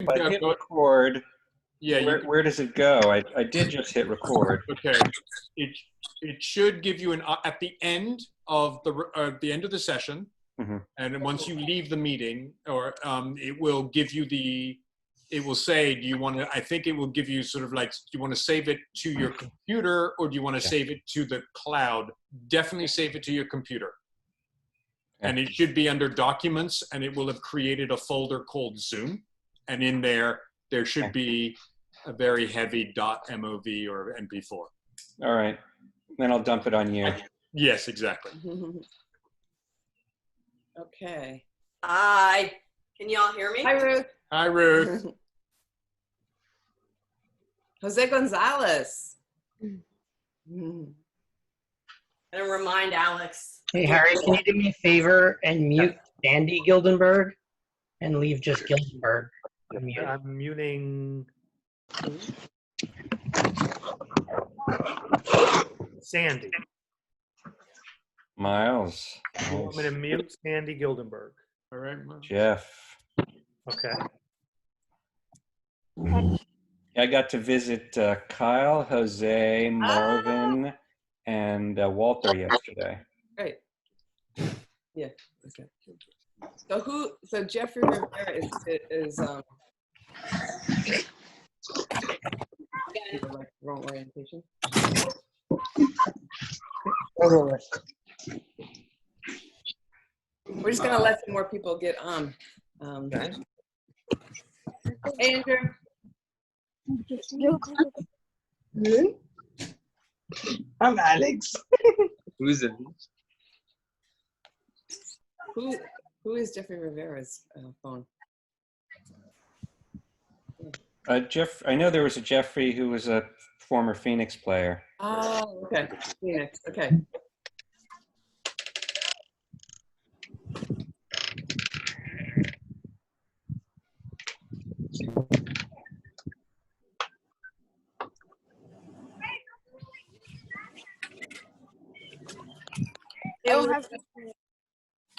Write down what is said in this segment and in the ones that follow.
If I hit record, Yeah. where does it go? I did just hit record. Okay. It should give you at the end of the session, Mhm. and then once you leave the meeting, or it will give you it will say, do you want to? I think it will give you sort of like, do you want to save it to your computer or do you want to save it to the cloud? Definitely save it to your computer. And it should be under Documents, and it will have created a folder called Zoom. And in there should be a very heavy .mov or MP4. All right. Then I'll dump it on you. Yes, exactly. Okay. Hi. Can y'all hear me? Hi, Ruth. Hi, Ruth. Jose Gonzalez. And remind Alex. Hey, Harry, can you do me a favor and mute Sandy Gildenberg and leave just Gildenberg? I'm muting Sandy. Miles. I'm going to mute Sandy Gildenberg. All right. Jeff. Okay. I got to visit Kyle, Jose, Marvin, and Walter yesterday. Great. Yeah. Okay. So Jeffrey Rivera is wrong orientation. We're just gonna let some more people get on. Hey, Andrew. I'm Alex. Who's it? Who is Jeffrey Rivera's phone? Jeff. I know there was a Jeffrey who was a former Phoenix player. Oh, okay. Phoenix. Okay.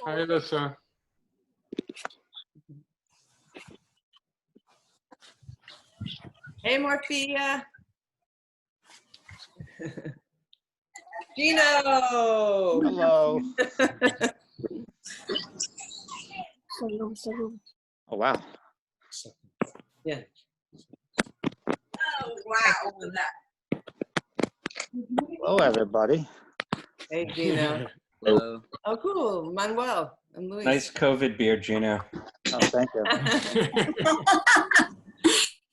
Hi, Alyssa. Hey, Morphia. Gino. Hello. Oh, wow. Yeah. Oh, wow. Look at that. Hello, everybody. Hey, Gino. Hello. Oh, cool. Manuel and Luis. Nice COVID beard, Gino. Oh, thank you.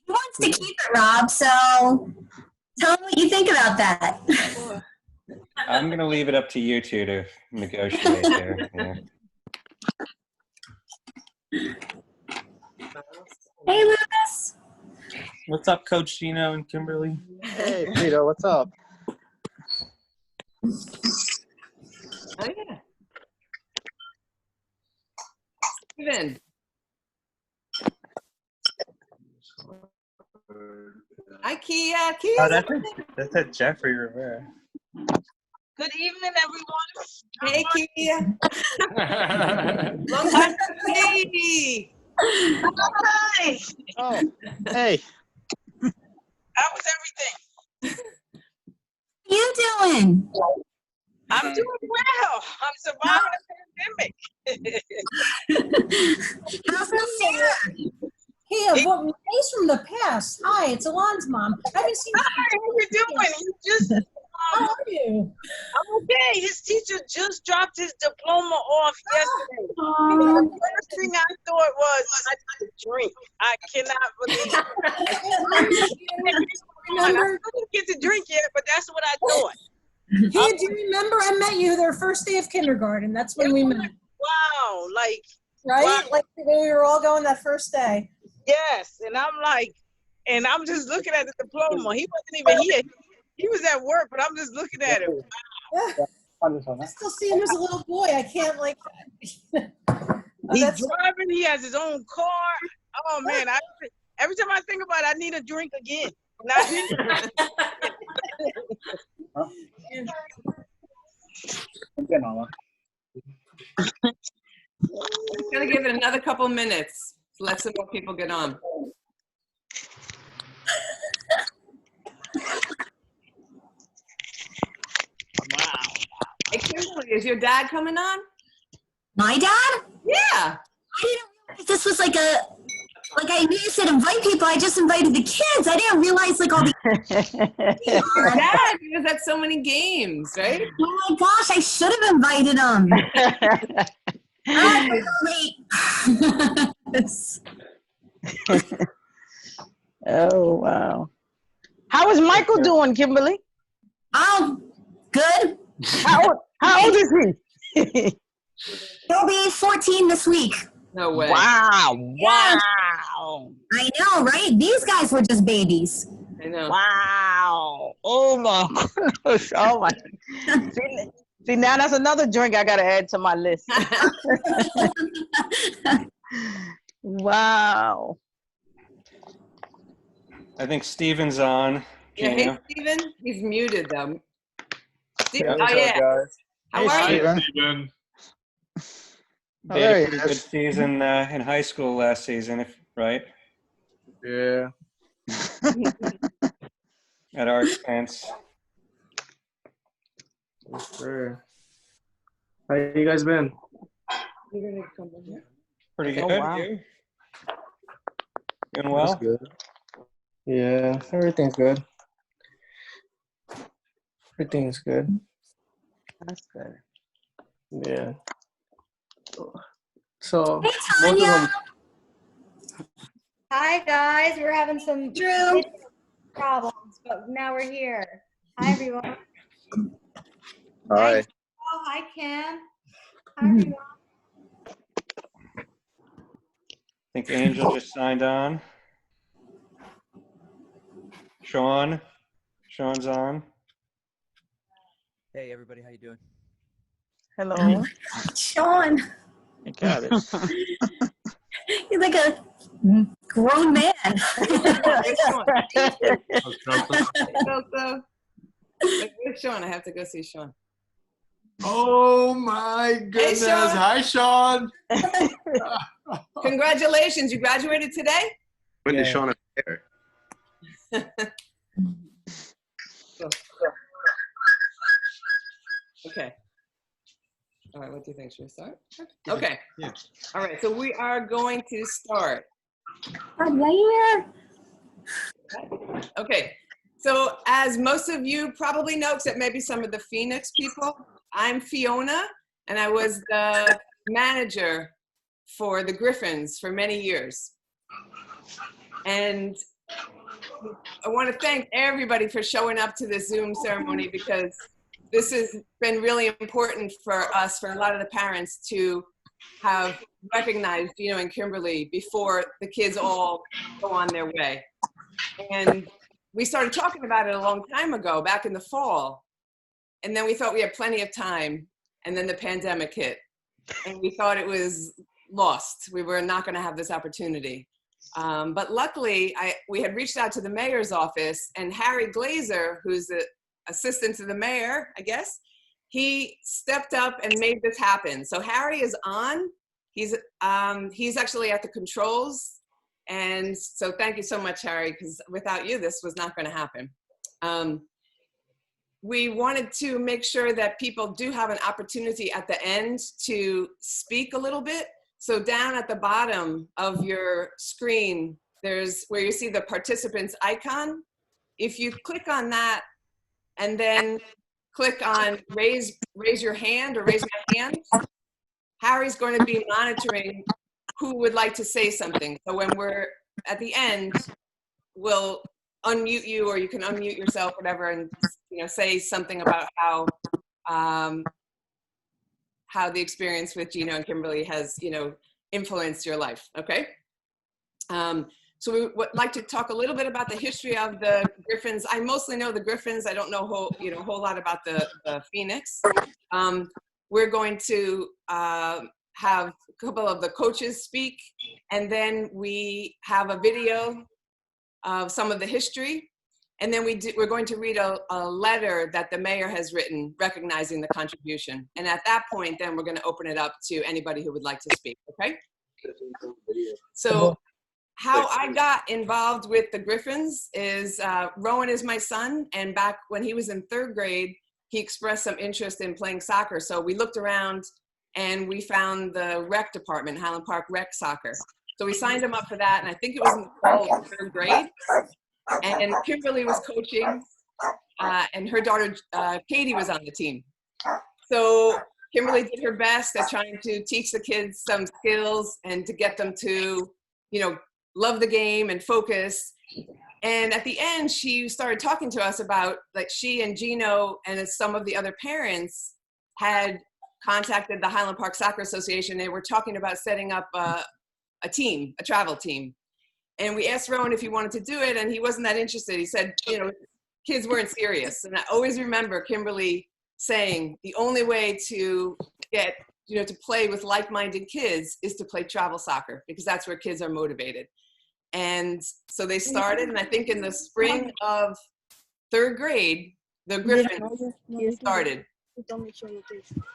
He wants to keep it, Rob, so tell him what you think about that. I'm going to leave it up to you two to negotiate there. Yeah. Hey, Lucas. What's up, Coach Gino and Kimberly? Hey, Peter, what's up? Oh, yeah. Steven. Hi, Kia. Kia. Oh, that's a Jeffrey Rivera. Good evening, everyone. Hey, Kia. Long time no see. Hi. Oh, hey. How was everything? What you doing? I'm doing well. I'm surviving the pandemic. How's Sarah? Hey, days from the past. Hi, it's Alon's mom. I haven't seen Hi, how you doing? You just, How are you? I'm okay. His teacher just dropped his diploma off yesterday. Oh. The first thing I thought was, I need a drink. I cannot believe it. I didn't get to drink yet, but that's what I thought. Hey, do you remember I met you their first day of kindergarten? That's when we met. Wow, like, Right? wow. Like when we were all going that first day. Yes, and I'm like, and I'm just looking at the diploma. He wasn't even here. He was at work, but I'm just looking at him. Yeah. I still see him as a little boy. I can't like. He's driving. He has his own car. Oh man! Every time I think about it, I need a drink again. I'm gonna give it another couple minutes to let some more people get on. Kimberly, is your dad coming on? My dad? Yeah. I didn't realize this was like I knew you said invite people. I just invited the kids. I didn't realize like all the. Your dad, he was at so many games, right? Oh my gosh, I should have invited them. Oh, wow. How is Michael doing, Kimberly? Oh, good. How old is he? He'll be 14 this week. No way. Wow. Yeah. Wow. I know, right? These guys were just babies. I know. Wow. Oh my gosh. Oh my. See, now that's another drink I got to add to my list. Wow. I think Steven's on. Yeah, hey, Gina. Steven. He's muted, though. Steven, What's oh, up, yeah. guys? How Hey, are you? Steven. Steven. Oh, They there had he a pretty good is. season in high school last season, right? Yeah. At our expense. Sure. How you guys been? You're gonna come in here? Pretty Oh, good. wow. You? Doing That's well? good. Yeah, everything's good. Everything's good. That's good. Yeah. So, Hey, most of Tanya. them, Hi guys, we're having some Drew. problems, but now we're here. Hi everyone. Hi. Oh, hi Kim. Hi everyone. I think Angel just signed on. Sean's on. Hey everybody, how you doing? Hello. Sean, You got it. you're like a grown man. Where's Sean? Oh, Where's Sean? I have to go see Sean. Oh my goodness. Sean. Hi, Sean. Congratulations. You graduated today? When did Sean appear? Okay. All right, what do you think? Should we start? Okay. Yeah. All right, so we are going to start. Okay, so as most of you probably know, except maybe some of the Phoenix people, I'm Fiona, and I was the manager for the Griffins for many years. And I want to thank everybody for showing up to this Zoom ceremony, because this has been really important for us, for a lot of the parents, to have recognized Gino and Kimberly before the kids all go on their way. And we started talking about it a long time ago, back in the fall. And then we thought we had plenty of time. And then the pandemic hit. And we thought it was lost. We were not going to have this opportunity. But luckily, we had reached out to the mayor's office, and Harry Glazer, who's the assistant to the mayor, I guess, he stepped up and made this happen. So Harry is on. He's actually at the controls. And so thank you so much, Harry, because without you, this was not going to happen. We wanted to make sure that people do have an opportunity at the end to speak a little bit. So down at the bottom of your screen, there's where you see the participants icon. If you click on that and then click on raise your hand or raise my hand, Harry's going to be monitoring who would like to say something. So when we're at the end, we'll unmute you, or you can unmute yourself, whatever, and say something about how the experience with Gino and Kimberly has influenced your life. Okay. So we would like to talk a little bit about the history of the Griffins. I mostly know the Griffins. I don't know a whole lot about the Phoenix. We're going to have a couple of the coaches speak, and then we have a video of some of the history. And then we're going to read a letter that the mayor has written recognizing the contribution. And at that point, then we're going to open it up to anybody who would like to speak, okay? So how I got involved with the Griffins is Rowan is my son. And back when he was in 3rd grade, he expressed some interest in playing soccer. So we looked around and we found the rec department, Highland Park Rec Soccer. So we signed him up for that, and I think it was in the fall of 3rd grade. And Kimberly was coaching, and her daughter, Katie, was on the team. So Kimberly did her best at trying to teach the kids some skills and to get them to, you know, love the game and focus. And at the end, she started talking to us about, like, she and Gino and some of the other parents had contacted the Highland Park Soccer Association. They were talking about setting up a team, a travel team. And we asked Rowan if he wanted to do it, and he wasn't that interested. He said, you know, kids weren't serious. And I always remember Kimberly saying the only way to get, you know, to play with like-minded kids is to play travel soccer, because that's where kids are motivated. And so they started, and I think in the spring of 3rd grade, the Griffins started.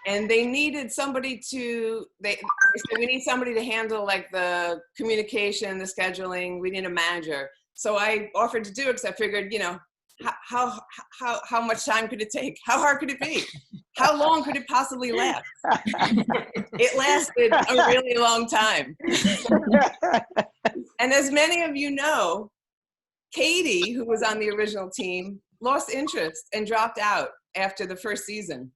And they needed somebody to, they said, we need somebody to handle like the communication, the scheduling, we need a manager. So I offered to do it because I figured, you know, how much time could it take? How hard could it be? How long could it possibly last? It lasted a really long time. And as many of you know, Katie, who was on the original team, lost interest and dropped out after the first season.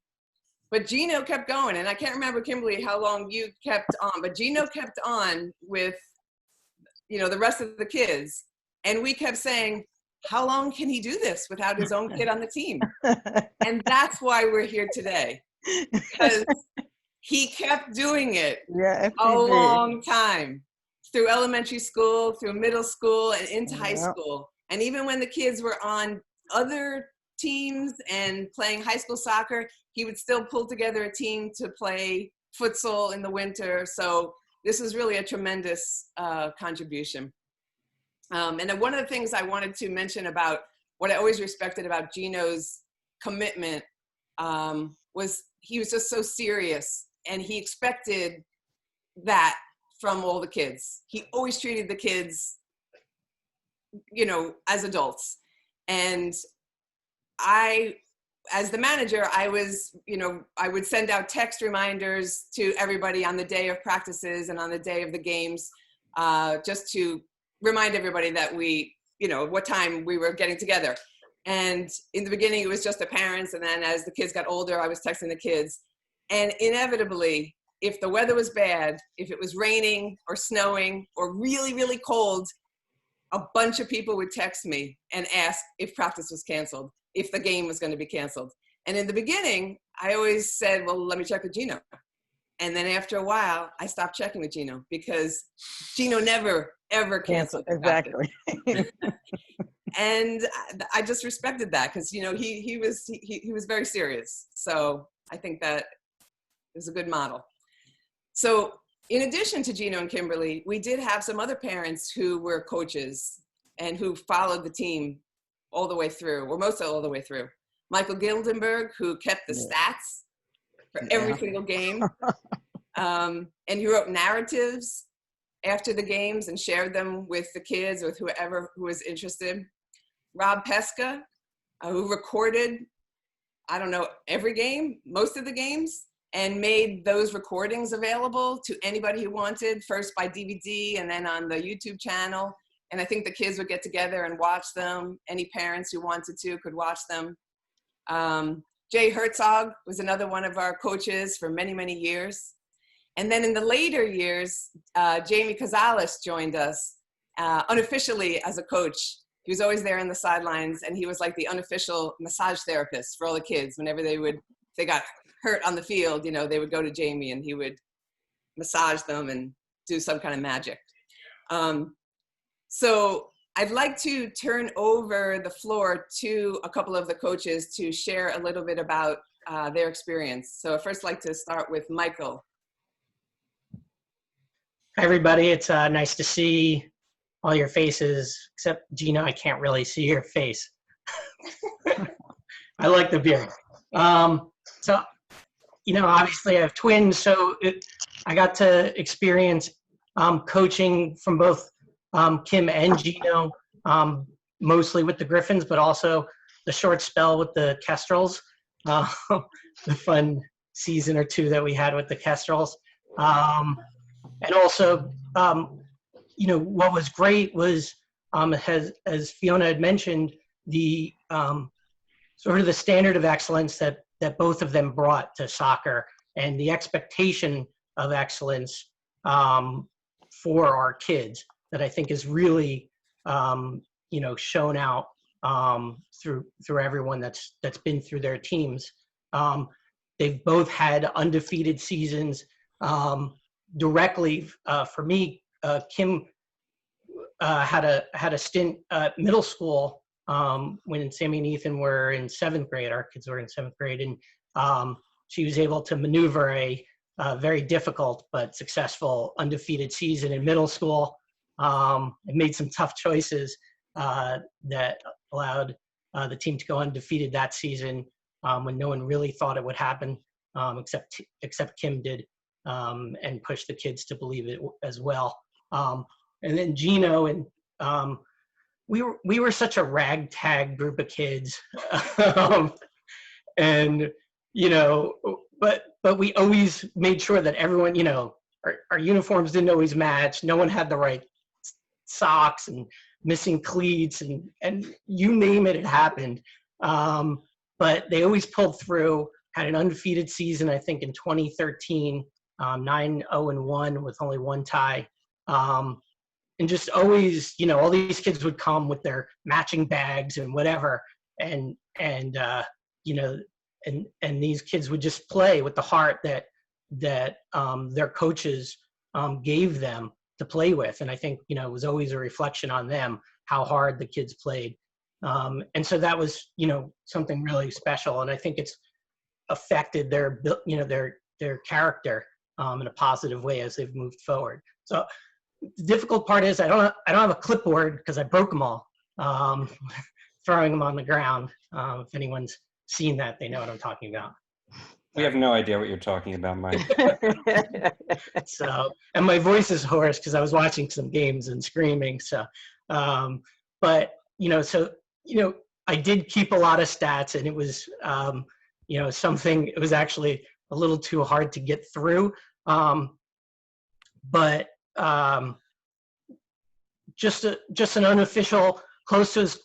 But Gino kept going, and I can't remember, Kimberly, how long you kept on, but Gino kept on with, you know, the rest of the kids. And we kept saying, how long can he do this without his own kid on the team? And that's why we're here today, because he kept doing it a long time, through elementary school, through middle school, and into high school. And even when the kids were on other teams and playing high school soccer, he would still pull together a team to play futsal in the winter. So this is really a tremendous contribution. And then one of the things I wanted to mention about what I always respected about Gino's commitment was he was just so serious, and he expected that from all the kids. He always treated the kids, you know, as adults. And I, as the manager, I was, you know, I would send out text reminders to everybody on the day of practices and on the day of the games, just to remind everybody that we, you know, what time we were getting together. And in the beginning, it was just the parents. And then as the kids got older, I was texting the kids. And inevitably, if the weather was bad, if it was raining or snowing or really, really cold, a bunch of people would text me and ask if practice was canceled, if the game was going to be canceled. And in the beginning, I always said, well, let me check with Gino. And then after a while, I stopped checking with Gino, because Gino never, ever canceled. Exactly. And I just respected that, because, you know, he was very serious. So I think that is a good model. So in addition to Gino and Kimberly, we did have some other parents who were coaches and who followed the team all the way through, or most all the way through. Michael Gildenberg, who kept the stats for every single game. And he wrote narratives after the games and shared them with the kids or with whoever who was interested. Rob Pesca, who recorded, I don't know, every game, most of the games, and made those recordings available to anybody who wanted, first by DVD and then on the YouTube channel. And I think the kids would get together and watch them. Any parents who wanted to could watch them. Jay Herzog was another one of our coaches for many, many years. And then in the later years, Jamie Cazales joined us unofficially as a coach. He was always there on the sidelines, and he was like the unofficial massage therapist for all the kids. Whenever they got hurt on the field, you know, they would go to Jamie and he would massage them and do some kind of magic. So I'd like to turn over the floor to a couple of the coaches to share a little bit about their experience. So I'd first like to start with Michael. Hi, everybody. It's nice to see all your faces, except Gino, I can't really see your face. I like the beard. So, you know, obviously I have twins, so I got to experience coaching from both Kim and Gino, mostly with the Griffins, but also the short spell with the Kestrels. the fun season or two that we had with the Kestrels. And also, what was great was, as Fiona had mentioned, the sort of the standard of excellence that both of them brought to soccer, and the expectation of excellence for our kids that I think is really shown out through everyone that's been through their teams. They've both had undefeated seasons. Directly for me, Kim had a stint at middle school when Sammy and Ethan were in 7th grade. Our kids were in 7th grade, and she was able to maneuver a very difficult but successful undefeated season in middle school, and made some tough choices that allowed the team to go undefeated that season when no one really thought it would happen, except Kim did, and pushed the kids to believe it as well. And then Gino and we were such a ragtag group of kids, and but we always made sure that everyone, our uniforms didn't always match. No one had the right socks and missing cleats, and you name it, it happened. But they always pulled through. Had an undefeated season, I think, in 2013, 9-0-1 with only one tie. And just always, all these kids would come with their matching bags and whatever, and these kids would just play with the heart that their coaches gave them to play with. And I think, it was always a reflection on them, how hard the kids played. And so that was, something really special. And I think it's affected their character in a positive way as they've moved forward. So the difficult part is I don't have a clipboard because I broke them all, throwing them on the ground. If anyone's seen that, they know what I'm talking about. We have no idea what you're talking about, Mike. So, and my voice is hoarse because I was watching some games and screaming. So, but I did keep a lot of stats, and it was, something. It was actually a little too hard to get through, but just an unofficial, close to as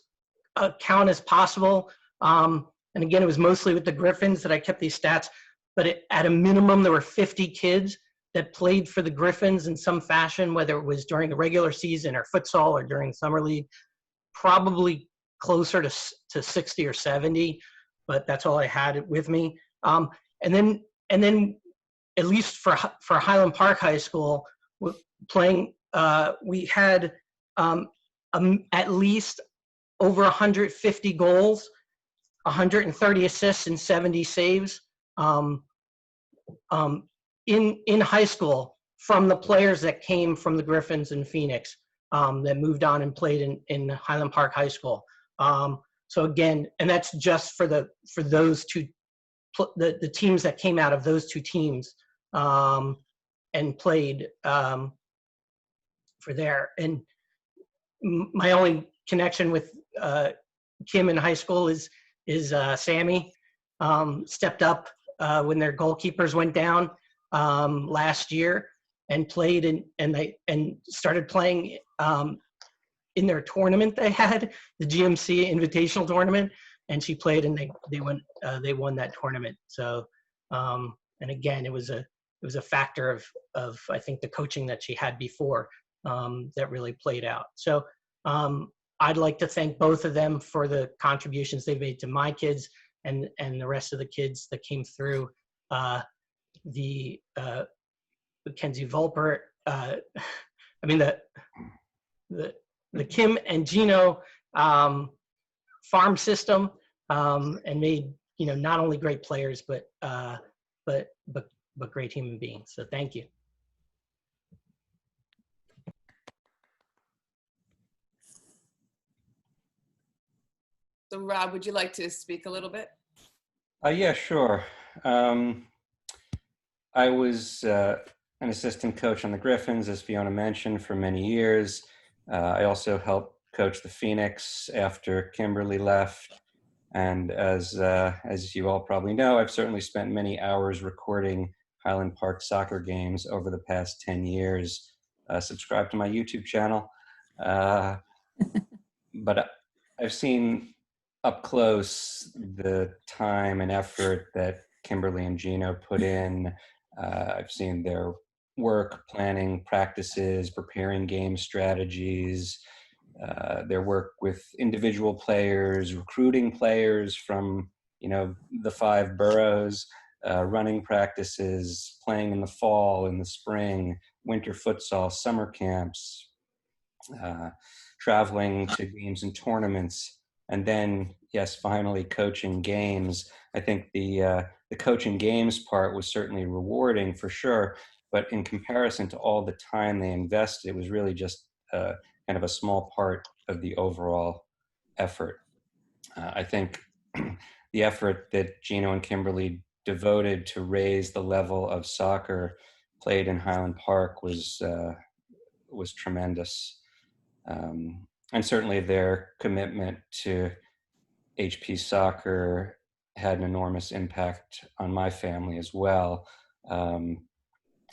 count as possible. And again, it was mostly with the Griffins that I kept these stats, but at a minimum, there were 50 kids that played for the Griffins in some fashion, whether it was during the regular season or futsal or during summer league, probably closer to 60 or 70, but that's all I had with me. And then at least for Highland Park High School, playing, we had at least over 150 goals, 130 assists, and 70 saves in high school from the players that came from the Griffins and Phoenix that moved on and played in Highland Park High School. So again, and that's just for those two, the teams that came out of those two teams and played for there. And my only connection with Kim in high school is Sammy stepped up when their goalkeepers went down last year and played and started playing in their tournament they had, the GMC Invitational Tournament, and she played and they won that tournament. So and again, it was a factor of I think the coaching that she had before that really played out. So I'd like to thank both of them for the contributions they've made to my kids and the rest of the kids that came through. The Mackenzie Volper, the Kim and Gino farm system, and made not only great players but great human beings. So thank you. So Rob, would you like to speak a little bit? Yeah, sure. I was an assistant coach on the Griffins, as Fiona mentioned, for many years. I also helped coach the Phoenix after Kimberly left. And as you all probably know, I've certainly spent many hours recording Highland Park soccer games over the past 10 years. Subscribe to my YouTube channel. But I've seen up close the time and effort that Kimberly and Gino put in. I've seen their work planning practices, preparing game strategies, their work with individual players, recruiting players from, the 5 boroughs, running practices, playing in the fall, in the spring, winter futsal, summer camps, traveling to games and tournaments, and then, yes, finally coaching games. I think the coaching games part was certainly rewarding for sure, but in comparison to all the time they invested, it was really just kind of a small part of the overall effort. I think the effort that Gino and Kimberly devoted to raise the level of soccer played in Highland Park was tremendous. And certainly their commitment to HP soccer had an enormous impact on my family as well.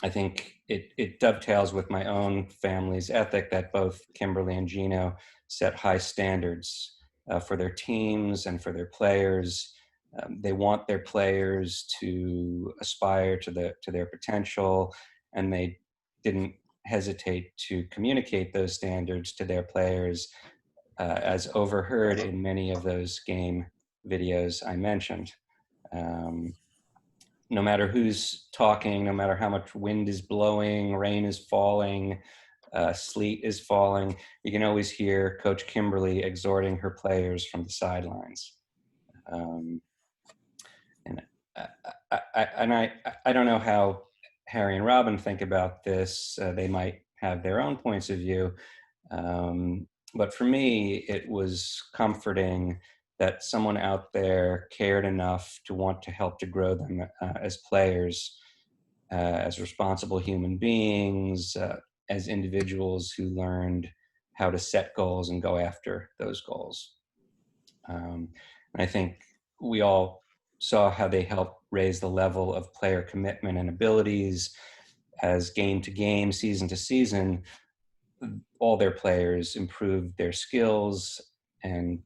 I think it dovetails with my own family's ethic that both Kimberly and Gino set high standards for their teams and for their players. They want their players to aspire to their potential, and they didn't hesitate to communicate those standards to their players, as overheard in many of those game videos I mentioned. No matter who's talking, no matter how much wind is blowing, rain is falling, sleet is falling, you can always hear Coach Kimberly exhorting her players from the sidelines. And I don't know how Harry and Robin think about this. They might have their own points of view. But for me, it was comforting that someone out there cared enough to want to help to grow them as players, as responsible human beings, as individuals who learned how to set goals and go after those goals. And I think we all saw how they helped raise the level of player commitment and abilities as game to game, season to season, all their players improved their skills, and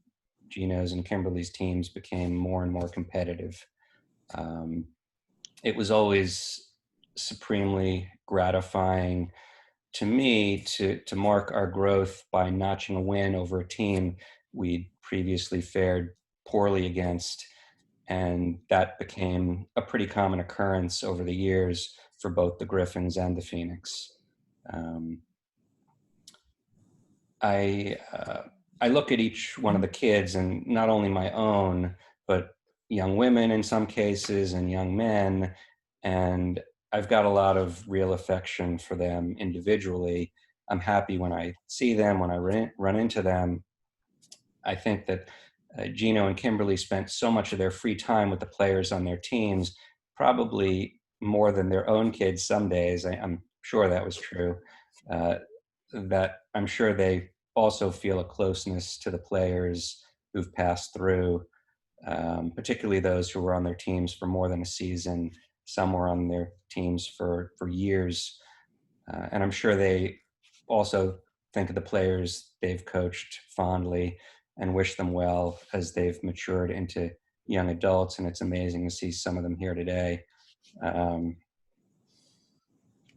Gino's and Kimberly's teams became more and more competitive. It was always supremely gratifying to me to mark our growth by notching a win over a team we'd previously fared poorly against. And that became a pretty common occurrence over the years for both the Griffins and the Phoenix. I look at each one of the kids, and not only my own, but young women in some cases and young men, and I've got a lot of real affection for them individually. I'm happy when I see them, when I run into them. I think that Gino and Kimberly spent so much of their free time with the players on their teams, probably more than their own kids some days. I'm sure that was true. That I'm sure they also feel a closeness to the players who've passed through, particularly those who were on their teams for more than a season. Some were on their teams for years. And I'm sure they also think of the players they've coached fondly and wish them well as they've matured into young adults. And it's amazing to see some of them here today.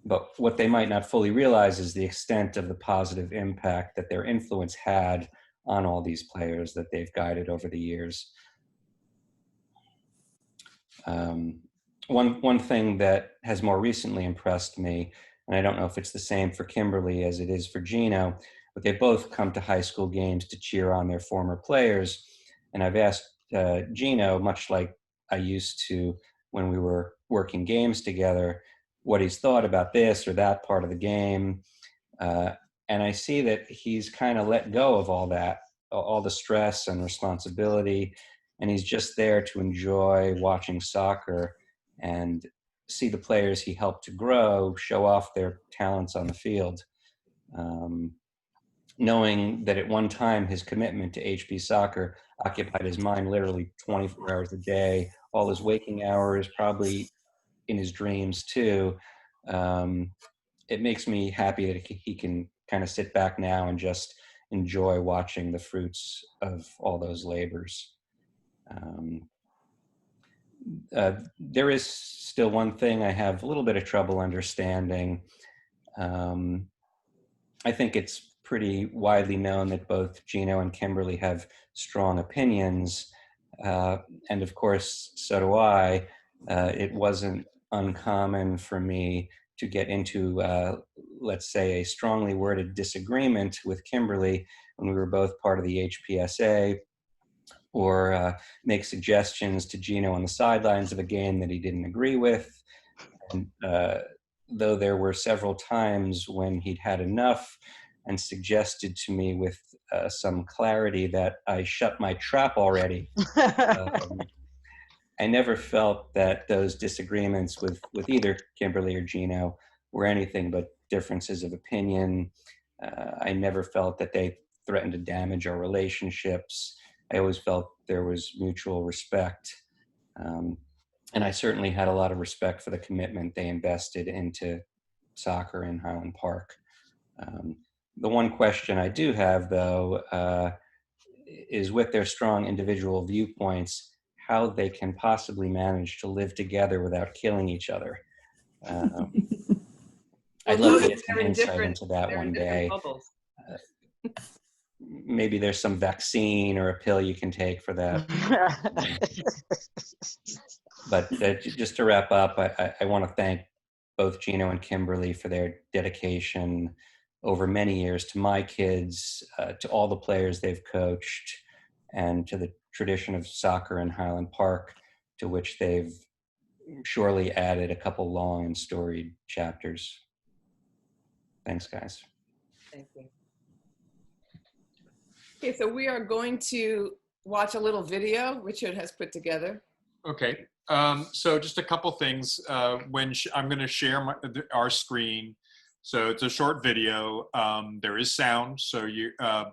But what they might not fully realize is the extent of the positive impact that their influence had on all these players that they've guided over the years. One thing that has more recently impressed me, and I don't know if it's the same for Kimberly as it is for Gino, but they both come to high school games to cheer on their former players. And I've asked Gino, much like I used to when we were working games together, what he's thought about this or that part of the game. And I see that he's kind of let go of all that, all the stress and responsibility, and he's just there to enjoy watching soccer and see the players he helped to grow show off their talents on the field. knowing that at one time his commitment to HB soccer occupied his mind literally 24 hours a day, all his waking hours, probably in his dreams too. It makes me happy that he can kind of sit back now and just enjoy watching the fruits of all those labors. There is still one thing I have a little bit of trouble understanding. I think it's pretty widely known that both Gino and Kimberly have strong opinions. And of course, so do I. It wasn't uncommon for me to get into, let's say, a strongly worded disagreement with Kimberly when we were both part of the HPSA, or make suggestions to Gino on the sidelines of a game that he didn't agree with. And though there were several times when he'd had enough and suggested to me with some clarity that I shut my trap already, I never felt that those disagreements with either Kimberly or Gino were anything but differences of opinion. I never felt that they threatened to damage our relationships. I always felt there was mutual respect. And I certainly had a lot of respect for the commitment they invested into soccer in Highland Park. The one question I do have, though, is with their strong individual viewpoints, how they can possibly manage to live together without killing each other. I'd love to get some insight into that one day. Maybe there's some vaccine or a pill you can take for that. But just to wrap up, I want to thank both Gino and Kimberly for their dedication over many years to my kids, to all the players they've coached, and to the tradition of soccer in Highland Park, to which they've surely added a couple long and storied chapters. Thanks, guys. Thank you. Okay, so we are going to watch a little video Richard has put together. Okay, so just a couple things. I'm going to share our screen. So it's a short video. There is sound, so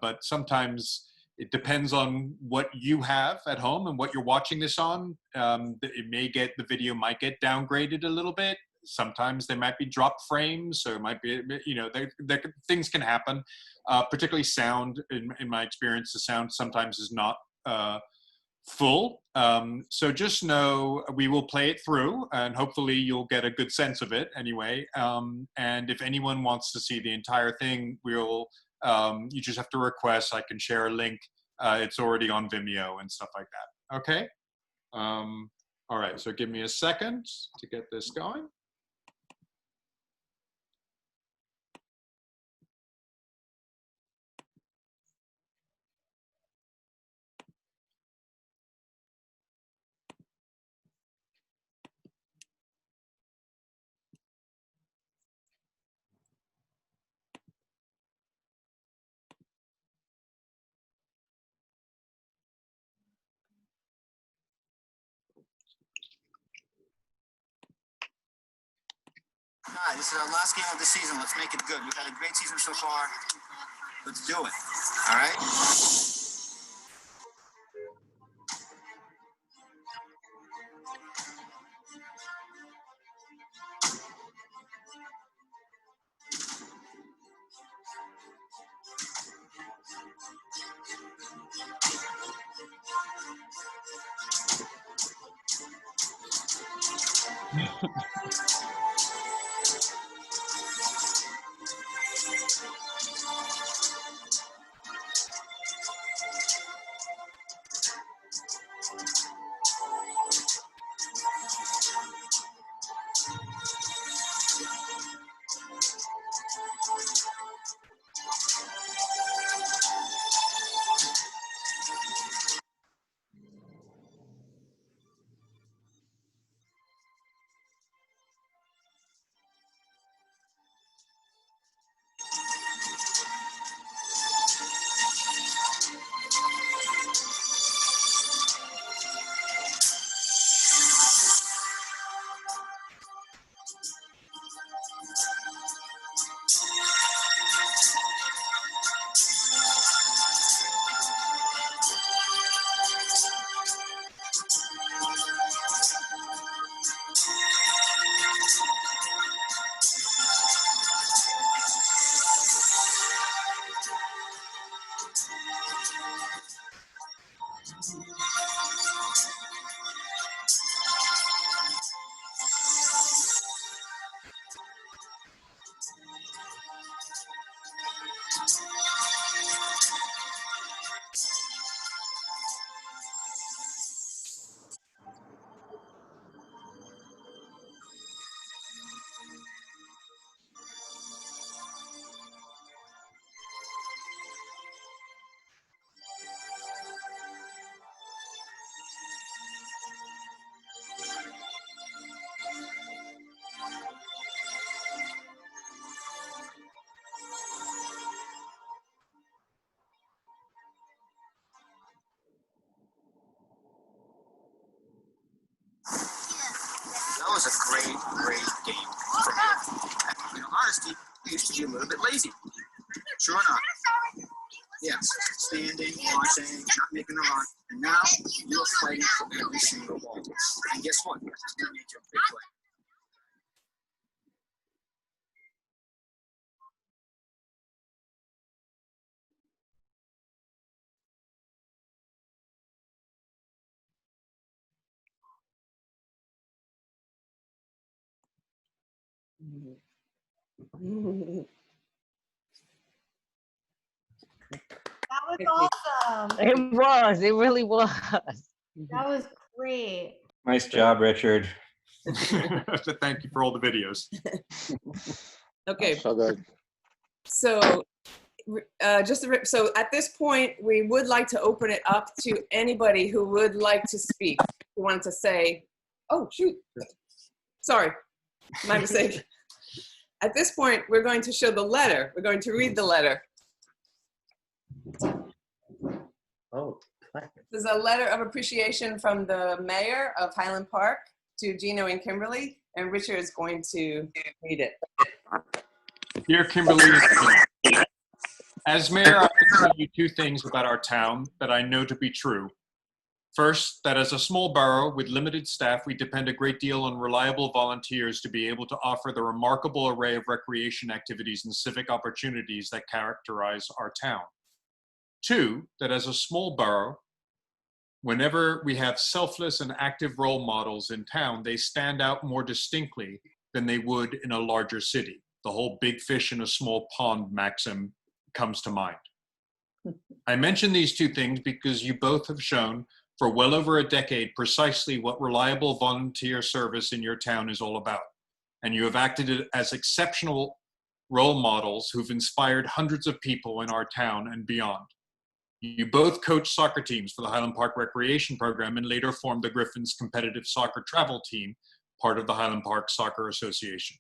but sometimes it depends on what you have at home and what you're watching this on. The video might get downgraded a little bit. Sometimes there might be drop frames, so it might be, things can happen. Particularly sound, in my experience, the sound sometimes is not full. So just know we will play it through, and hopefully you'll get a good sense of it anyway. And if anyone wants to see the entire thing, you just have to request. I can share a link. It's already on Vimeo and stuff like that. Okay. All right. So give me a second to get this going. Hi, this is our last game of the season. Let's make it good. We've had a great season so far. Let's do it. All right? That was a great, great game for me. And, in honesty, I used to be a little bit lazy. True enough. Yes, standing, watching, not making a run. And now, you're fighting for every single ball. And guess what? It's going to make you a big play. That was awesome. It was. It really was. That was great. Nice job, Richard. Thank you for all the videos. Okay, So good. so so at this point, we would like to open it up to anybody who would like to speak, who wanted to say, oh, shoot. Sorry, my mistake. At this point, we're going to show the letter. We're going to read the letter. Oh, This is a letter of appreciation from the mayor of Highland Park to Gino and Kimberly, and Richard is going to read it. Dear Kimberly, as mayor, I can tell you two things about our town that I know to be true. First, that as a small borough with limited staff, we depend a great deal on reliable volunteers to be able to offer the remarkable array of recreation activities and civic opportunities that characterize our town. Two, that as a small borough, whenever we have selfless and active role models in town, they stand out more distinctly than they would in a larger city. The whole big fish in a small pond maxim comes to mind. I mention these two things because you both have shown for well over a decade precisely what reliable volunteer service in your town is all about. And you have acted as exceptional role models who've inspired hundreds of people in our town and beyond. You both coached soccer teams for the Highland Park Recreation Program and later formed the Griffins competitive soccer travel team, part of the Highland Park Soccer Association.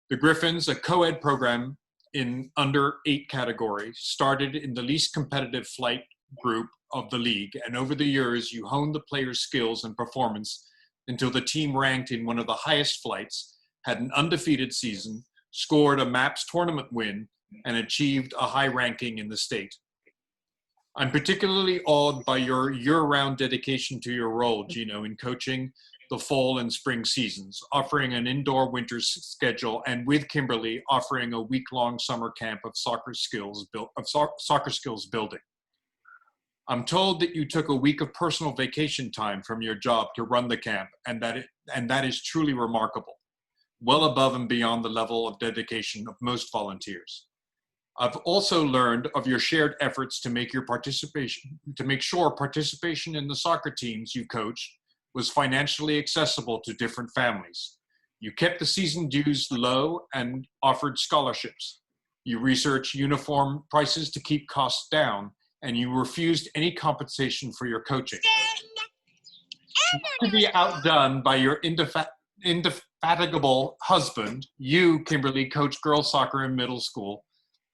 The Griffins, a co-ed program in under 8 categories, started in the least competitive flight group of the league, and over the years you honed the players' skills and performance until the team ranked in one of the highest flights, had an undefeated season, scored a MAPS tournament win, and achieved a high ranking in the state. I'm particularly awed by your year-round dedication to your role, Gino, in coaching the fall and spring seasons, offering an indoor winter schedule, and with Kimberly offering a week-long summer camp of soccer skills building. I'm told that you took a week of personal vacation time from your job to run the camp, and that is truly remarkable, well above and beyond the level of dedication of most volunteers. I've also learned of your shared efforts to make sure participation in the soccer teams you coached was financially accessible to different families. You kept the season dues low and offered scholarships. You researched uniform prices to keep costs down, and you refused any compensation for your coaching. Not to be outdone by your indefatigable husband, you, Kimberly, coached girls soccer in middle school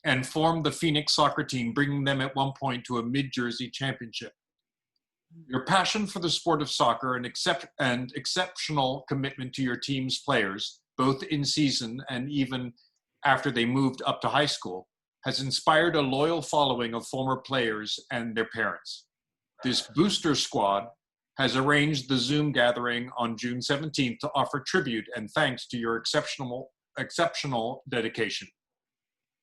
and formed the Phoenix soccer team, bringing them at one point to a mid-Jersey championship. Your passion for the sport of soccer and exceptional commitment to your team's players, both in season and even after they moved up to high school, has inspired a loyal following of former players and their parents. This booster squad has arranged the Zoom gathering on June 17th to offer tribute and thanks to your exceptional dedication.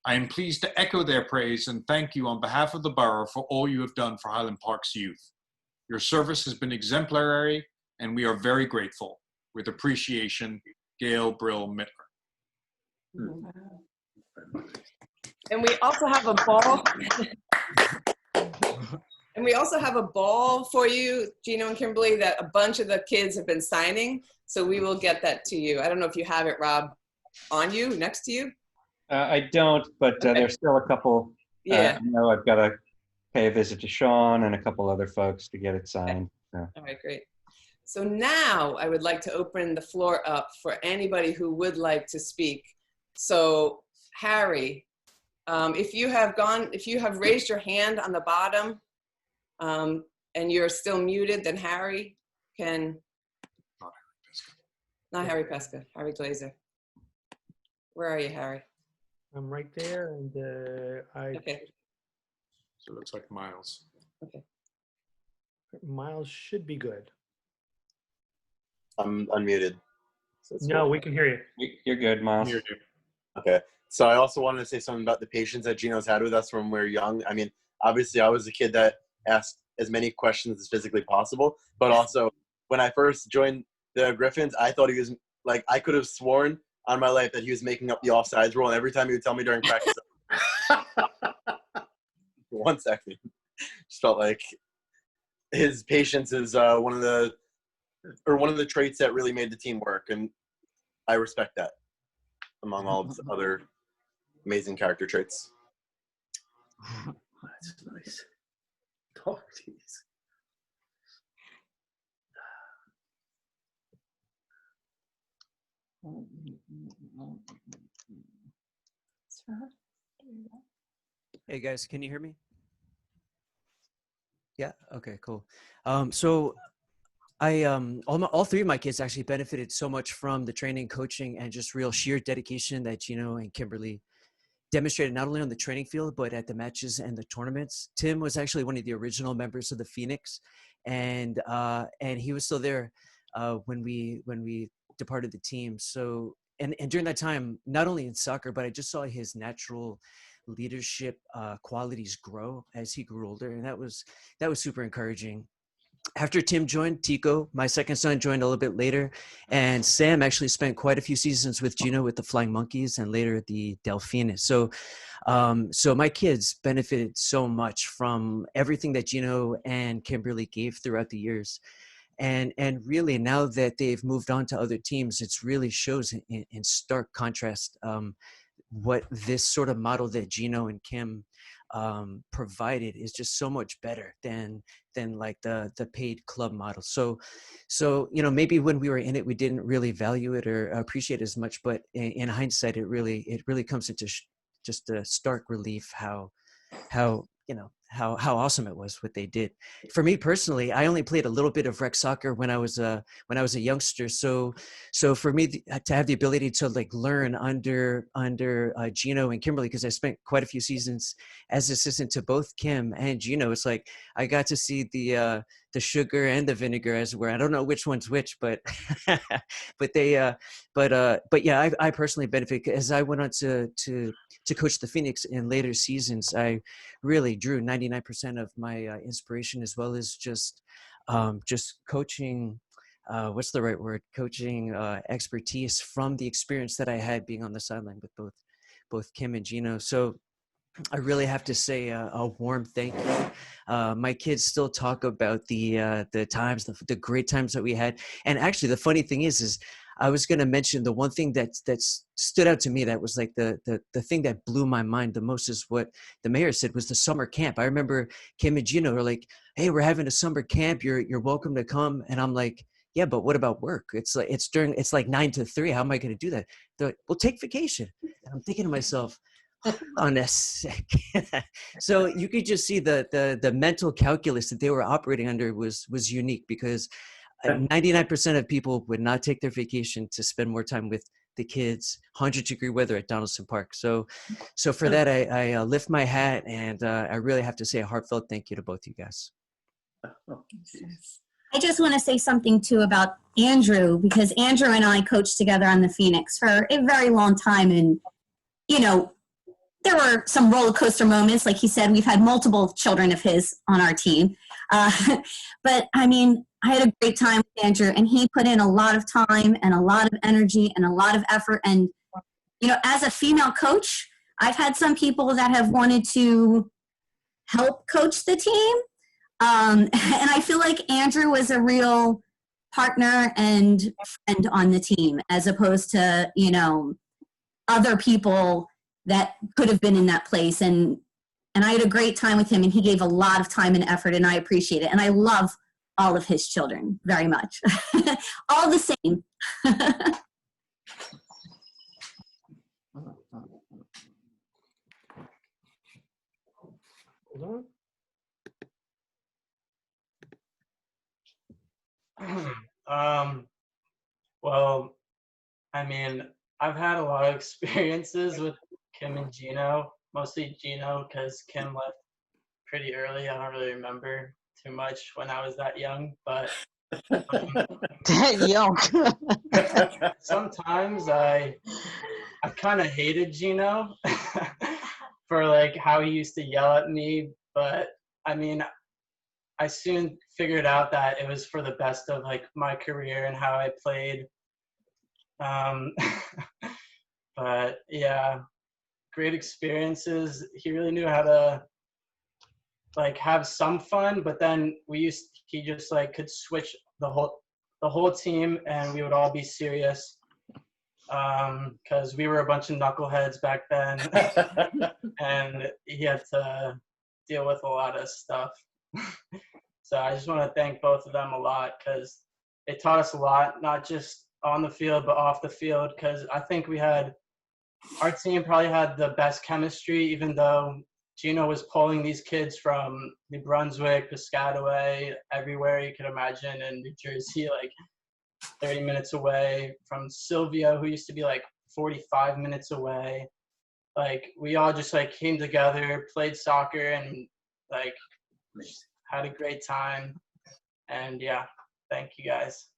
I am pleased to echo their praise and thank you on behalf of the borough for all you have done for Highland Park's youth. Your service has been exemplary, and we are very grateful. With appreciation, Gail Brill Mittler. And we also have a ball. And we also have a ball for you, Gino and Kimberly, that a bunch of the kids have been signing. So we will get that to you. I don't know if you have it, Rob, on you, next to you. I don't, but there's still a couple. Yeah. I know I've got to pay a visit to Sean and a couple other folks to get it signed. So. All right, great. So now I would like to open the floor up for anybody who would like to speak. So Harry, if you have raised your hand on the bottom and you're still muted, then Harry can, not Harry Pesca, Harry Glazer. Where are you, Harry? I'm right there, and Okay. So it looks like Miles. Okay. Miles should be good. I'm unmuted. So No, cool. we can hear you. You're good, Miles. Okay. So I also wanted to say something about the patience that Gino's had with us when we were young. I mean, obviously I was a kid that asked as many questions as physically possible, but also when I first joined the Griffins, I thought he was like, I could have sworn on my life that he was making up the offsides rule, and every time he would tell me during practice, 1 second, just felt like his patience is one of the traits that really made the team work, and I respect that among all of his other amazing character traits. That's nice. Oh, jeez. Hey guys, can you hear me? Yeah. Okay. Cool. So I all three of my kids actually benefited so much from the training, coaching, and just real sheer dedication that Gino and Kimberly demonstrated not only on the training field but at the matches and the tournaments. Tim was actually one of the original members of the Phoenix, and he was still there when we departed the team. So and during that time, not only in soccer, but I just saw his natural leadership qualities grow as he grew older, and that was super encouraging. After Tim joined, Tico, my second son, joined a little bit later, and Sam actually spent quite a few seasons with Gino with the Flying Monkeys and later the Delfines. So my kids benefited so much from everything that Gino and Kimberly gave throughout the years. And really now that they've moved on to other teams, it's really shows in stark contrast what this sort of model that Gino and Kim provided is just so much better than like the paid club model. So maybe when we were in it, we didn't really value it or appreciate it as much, but in hindsight, it really comes into just a stark relief how awesome it was what they did. For me personally, I only played a little bit of rec soccer when I was a youngster. So for me to have the ability to like learn under Gino and Kimberly, because I spent quite a few seasons as assistant to both Kim and Gino, it's like I got to see the sugar and the vinegar, as it were. I don't know which one's which, but but yeah, I personally benefit as I went on to coach the Phoenix in later seasons. I really drew 99% of my inspiration, as well as just coaching. What's the right word? Coaching expertise from the experience that I had being on the sideline with both Kim and Gino. So I really have to say a warm thank you. My kids still talk about the times, the great times that we had. And actually, the funny thing is I was going to mention the one thing that stood out to me that was like the thing that blew my mind the most is what the mayor said was the summer camp. I remember Kim and Gino were like, "Hey, we're having a summer camp. You're welcome to come." And I'm like, "Yeah, but what about work? It's like 9 to 3. How am I going to do that?" They're like, "Well, take vacation." And I'm thinking to myself, hold on a second. So you could just see the mental calculus that they were operating under was unique, because 99% of people would not take their vacation to spend more time with the kids, 100-degree weather at Donaldson Park. So for that, I lift my hat, and I really have to say a heartfelt thank you to both you guys. I just want to say something too about Andrew, because Andrew and I coached together on the Phoenix for a very long time. And, there were some roller coaster moments. Like he said, we've had multiple children of his on our team. But I mean, I had a great time with Andrew, and he put in a lot of time and a lot of energy and a lot of effort. And, you know, as a female coach, I've had some people that have wanted to help coach the team. And I feel like Andrew was a real partner and friend on the team, as opposed to, you know, other people that could have been in that place. And I had a great time with him, and he gave a lot of time and effort, and I appreciate it. And I love all of his children very much. All the same. Hold on. Well, I mean, I've had a lot of experiences with Kim and Gino, mostly Gino, because Kim left pretty early. I don't really remember too much when I was that young, but young. Sometimes I kind of hated Gino for like how he used to yell at me, but I mean, I soon figured out that it was for the best of like my career and how I played. But yeah, great experiences. He really knew how to like have some fun, but then he just like could switch the whole team, and we would all be serious because we were a bunch of knuckleheads back then. And he had to deal with a lot of stuff. So I just want to thank both of them a lot, because they taught us a lot, not just on the field but off the field, because I think our team probably had the best chemistry, even though Gino was pulling these kids from New Brunswick, Piscataway, everywhere you could imagine in New Jersey, like 30 minutes away, from Sylvia, who used to be like 45 minutes away. Like, we all just like came together, played soccer, and like had a great time. And yeah, thank you guys.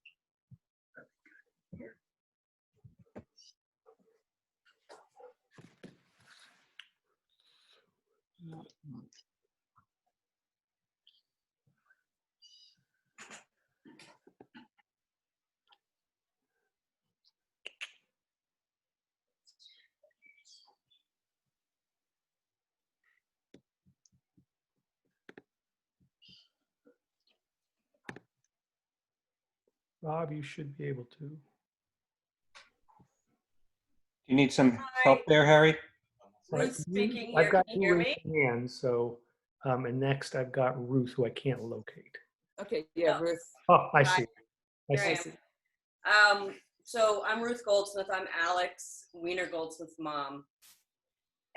Rob, you should be able to. You need some help there, Harry? Ruth speaking here. I've got Can you hear two me? raised hands, so, and next I've got Ruth, who I can't locate. Okay, yeah, Ruth. Oh, I see. I Here I see. am. So I'm Ruth Goldsmith. I'm Alex Wiener Goldsmith's mom.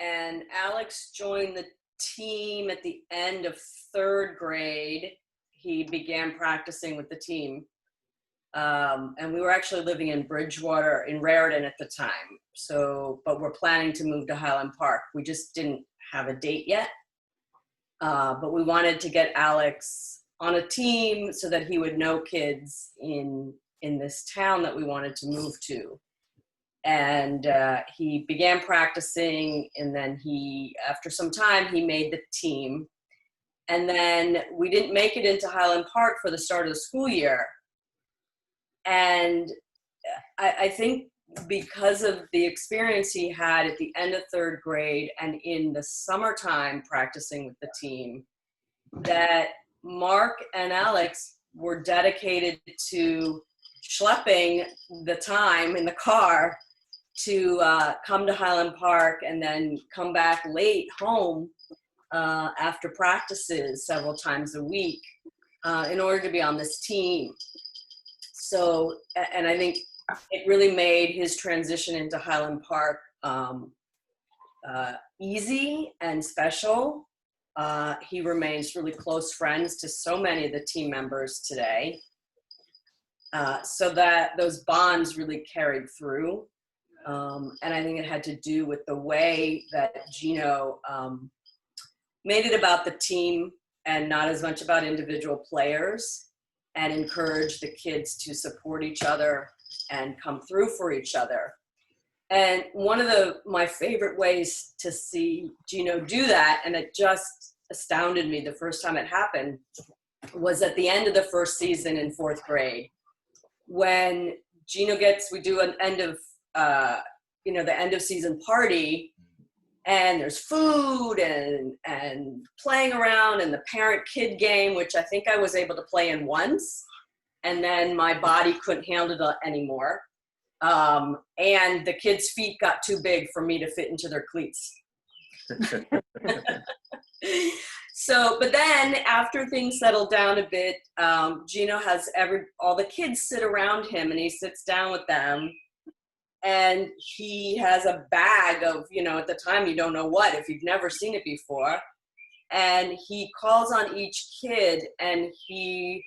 And Alex joined the team at the end of 3rd grade. He began practicing with the team. And we were actually living in Bridgewater, in Raritan at the time. So, but we're planning to move to Highland Park. We just didn't have a date yet. But we wanted to get Alex on a team so that he would know kids in this town that we wanted to move to. And he began practicing, and then after some time, he made the team. And then we didn't make it into Highland Park for the start of the school year. And I think because of the experience he had at the end of 3rd grade and in the summertime practicing with the team, that Mark and Alex were dedicated to schlepping the time in the car to come to Highland Park and then come back late home after practices several times a week in order to be on this team. So, and I think it really made his transition into Highland Park easy and special. He remains really close friends to so many of the team members today. So that those bonds really carried through. And I think it had to do with the way that Gino made it about the team and not as much about individual players, and encouraged the kids to support each other and come through for each other. And one of my favorite ways to see Gino do that, and it just astounded me the first time it happened, was at the end of the first season in 4th grade, when Gino we do an end of, the end of season party, and there's food and playing around and the parent-kid game, which I think I was able to play in once, and then my body couldn't handle it anymore. And the kids' feet got too big for me to fit into their cleats. So, but then after things settled down a bit, Gino has all the kids sit around him, and he sits down with them, and he has a bag of, at the time you don't know what, if you've never seen it before, and he calls on each kid and he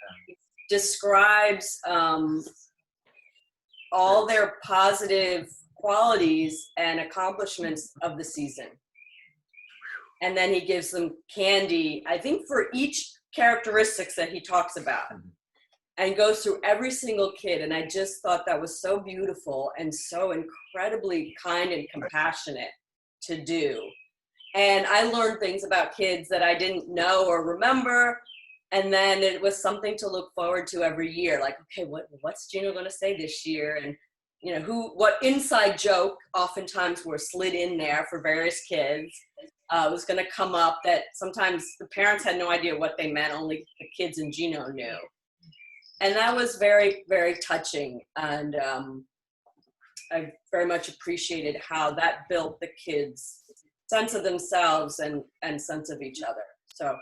describes all their positive qualities and accomplishments of the season. And then he gives them candy, I think for each characteristics that he talks about, and goes through every single kid. And I just thought that was so beautiful and so incredibly kind and compassionate to do. And I learned things about kids that I didn't know or remember. And then it was something to look forward to every year. Like, okay, what's Gino going to say this year? And, what inside joke oftentimes were slid in there for various kids was going to come up that sometimes the parents had no idea what they meant, only the kids and Gino knew. And that was very, very touching. And I very much appreciated how that built the kids' sense of themselves and sense of each other. So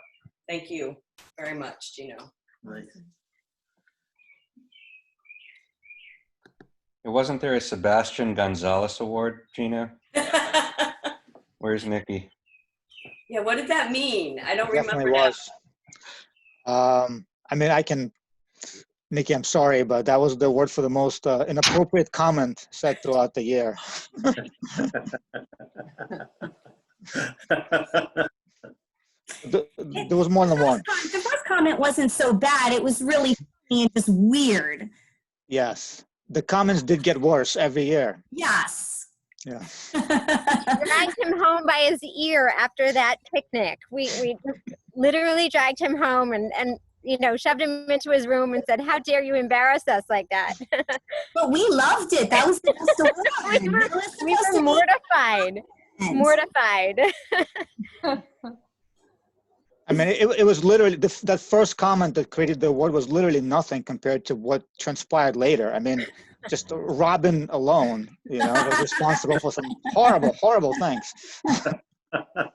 thank you very much, Gino. Nice. Wasn't there a Sebastian Gonzalez Award, Gino? Where's Nikki? Yeah, what did that mean? I don't remember. Definitely was. Nikki, I'm sorry, but that was the award for the most inappropriate comment said throughout the year. There was more than one. The first comment wasn't so bad. It was really funny and just weird. Yes. The comments did get worse every year. Yes. Yeah. Dragged him home by his ear after that picnic. We just literally dragged him home and shoved him into his room and said, "How dare you embarrass us like that?" But we loved it. That was the best award. we were mortified. Mortified. I mean, it was literally, that first comment that created the award was literally nothing compared to what transpired later. I mean, just Robin alone, was responsible for some horrible, horrible things. Oh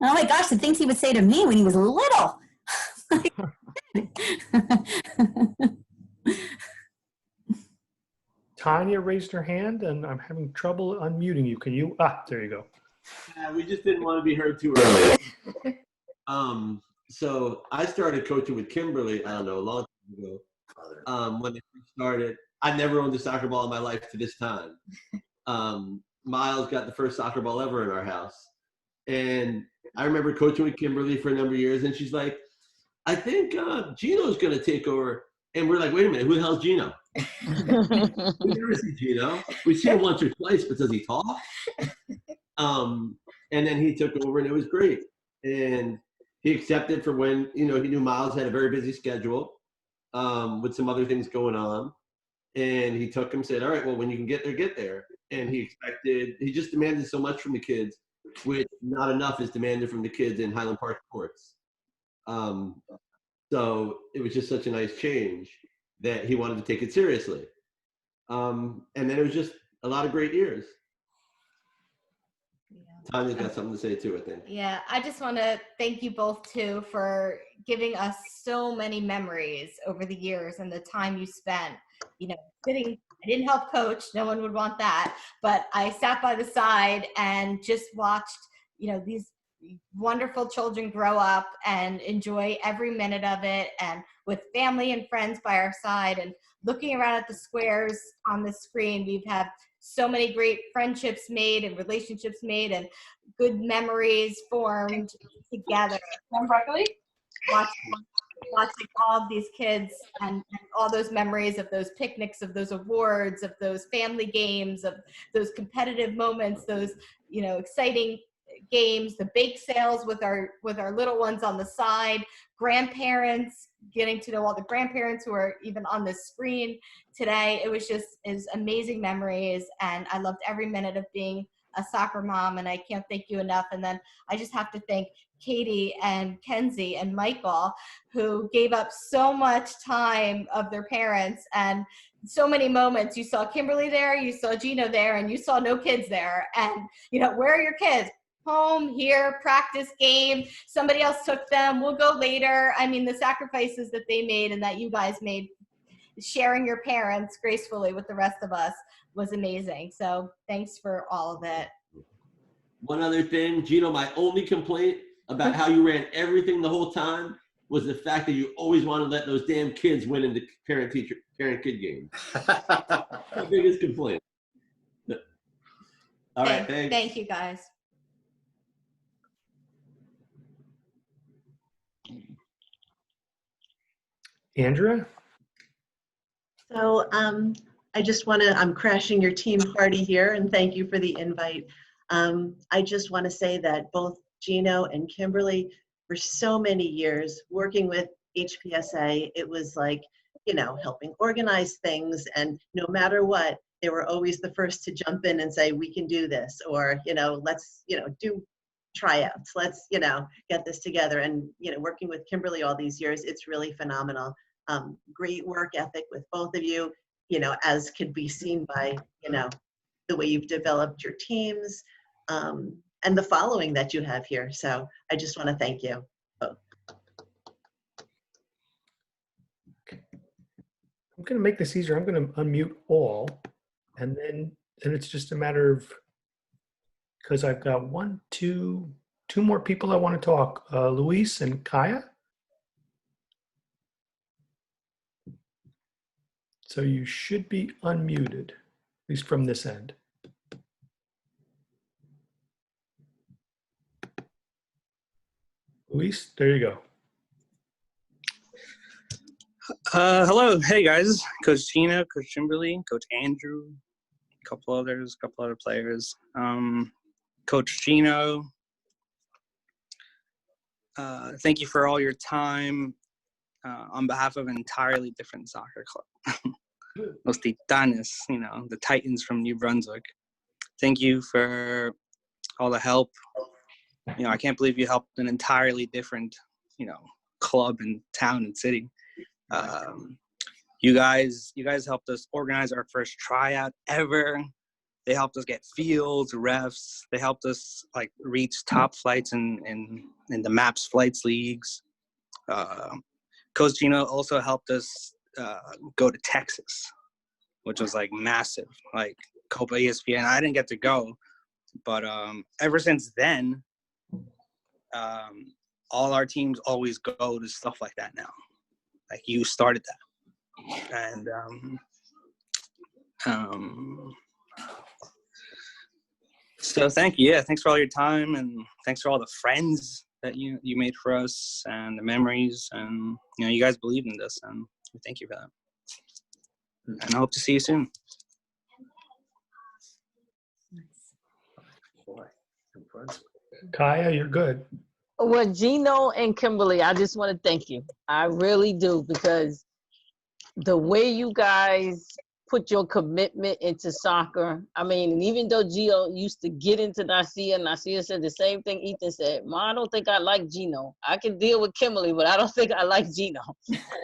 my gosh, the things he would say to me when he was little. Tanya raised her hand, and I'm having trouble unmuting you. Can you? There you go. Yeah, we just didn't want to be heard too early. So I started coaching with Kimberly, I don't know, a long time ago. When they first started, I never owned a soccer ball in my life to this time. Miles got the first soccer ball ever in our house. And I remember coaching with Kimberly for a number of years, and she's like, "I think Gino's going to take over." And we're like, "Wait a minute, who the hell's Gino?" We never see Gino. We've seen him once or twice, but does he talk? And then he took over, and it was great. And he accepted for when, he knew Miles had a very busy schedule with some other things going on. And he took him, said, "All right, well, when you can get there, get there." And he just demanded so much from the kids, which not enough is demanded from the kids in Highland Park Sports. So it was just such a nice change that he wanted to take it seriously. And then it was just a lot of great years. Tanya's got something to say too, I think. Yeah, I just want to thank you both too for giving us so many memories over the years and the time you spent, sitting. I didn't help coach, no one would want that, but I sat by the side and just watched, these wonderful children grow up and enjoy every minute of it, and with family and friends by our side, and looking around at the squares on the screen, we've had so many great friendships made and relationships made and good memories formed together. Broccoli? watching all of these kids and all those memories of those picnics, of those awards, of those family games, of those competitive moments, those, you know, exciting games, the bake sales with our little ones on the side, grandparents, getting to know all the grandparents who are even on this screen today. It was just amazing memories, and I loved every minute of being a soccer mom, and I can't thank you enough. And then I just have to thank Katie and Kenzie and Michael, who gave up so much time of their parents and so many moments. You saw Kimberly there, you saw Gino there, and you saw no kids there. And, you know, where are your kids? Home, here, practice, game. Somebody else took them. We'll go later. I mean, the sacrifices that they made and that you guys made, sharing your parents gracefully with the rest of us, was amazing. So thanks for all of it. One other thing, Gino, my only complaint about how you ran everything the whole time was the fact that you always want to let those damn kids win in the parent-kid game. My biggest complaint. All right, thanks. Thank you, guys. Andrea? So I just want to, I'm crashing your team party here, and thank you for the invite. I just want to say that both Gino and Kimberly, for so many years working with HPSA, it was like, you know, helping organize things, and no matter what, they were always the first to jump in and say, we can do this, or, you know, let's, you know, do tryouts, let's, you know, get this together. And, you know, working with Kimberly all these years, it's really phenomenal. Great work ethic with both of you, you know, as could be seen by, you know, the way you've developed your teams, and the following that you have here. So I just want to thank you both. I'm going to make this easier. I'm going to unmute all, and then it's just a matter of, because I've got two more people I want to talk, Luis and Kaya. So you should be unmuted, at least from this end. Luis, there you go. Hello, hey guys, Coach Gino, Coach Kimberly, Coach Andrew, a couple other players. Coach Gino, thank you for all your time on behalf of an entirely different soccer club. Los Titanes, you know, the Titans from New Brunswick. Thank you for all the help. You know, I can't believe you helped an entirely different, you know, club and town and city. You guys helped us organize our first tryout ever. They helped us get fields, refs. They helped us like reach top flights in the MAPS Flights Leagues. Coach Gino also helped us go to Texas, which was like massive, like Copa ESPN. I didn't get to go, but ever since then, all our teams always go to stuff like that now. Like you started that, and so thank you. Yeah, thanks for all your time, and thanks for all the friends that you made for us, and the memories, and you know, you guys believed in this, and thank you for that. And I hope to see you soon. Kaya, you're good. Well, Gino and Kimberly, I just want to thank you. I really do, because the way you guys put your commitment into soccer, I mean, and even though Gino used to get into Nacia, and Nacia said the same thing Ethan said, Ma, I don't think I like Gino. I can deal with Kimberly, but I don't think I like Gino.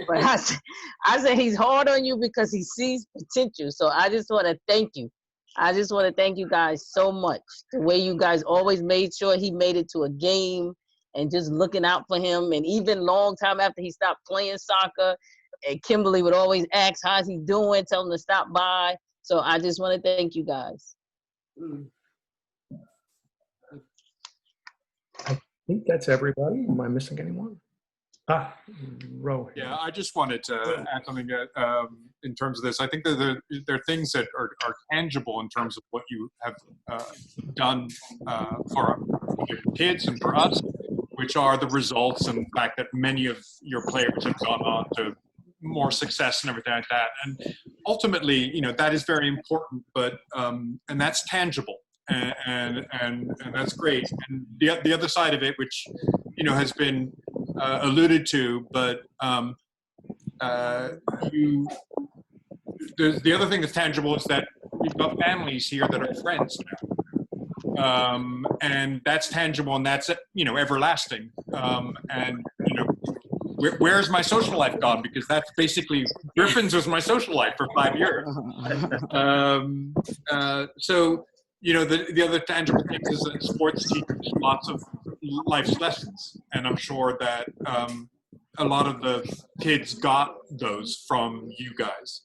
But I said he's hard on you because he sees potential. So I just want to thank you. I just want to thank you guys so much. The way you guys always made sure he made it to a game, and just looking out for him. And even long time after he stopped playing soccer, and Kimberly would always ask, how's he doing? Tell him to stop by. So I just want to thank you guys. I think that's everybody. Am I missing anyone? Row. Yeah, I just wanted to add something in terms of this. I think that there are things that are tangible in terms of what you have done for your kids and for us. which are the results and the fact that many of your players have gone on to more success and everything like that. And ultimately, that is very important, but and that's tangible, and that's great. And the other side of it, which has been alluded to, but the other thing that's tangible is that you've got families here that are friends now, and that's tangible, and that's everlasting. And where's my social life gone? Because that's basically Griffins was my social life for 5 years. So the other tangible thing is that sports teaches lots of life's lessons, and I'm sure that a lot of the kids got those from you guys.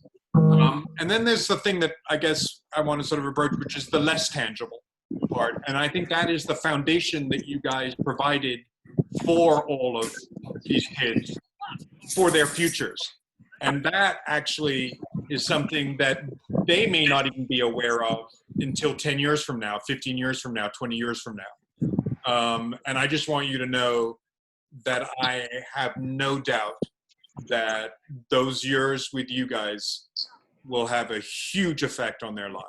And then there's the thing that I guess I want to sort of approach, which is the less tangible part. And I think that is the foundation that you guys provided for all of these kids for their futures. And that actually is something that they may not even be aware of until 10 years from now, 15 years from now, 20 years from now. And I just want you to know that I have no doubt that those years with you guys will have a huge effect on their lives.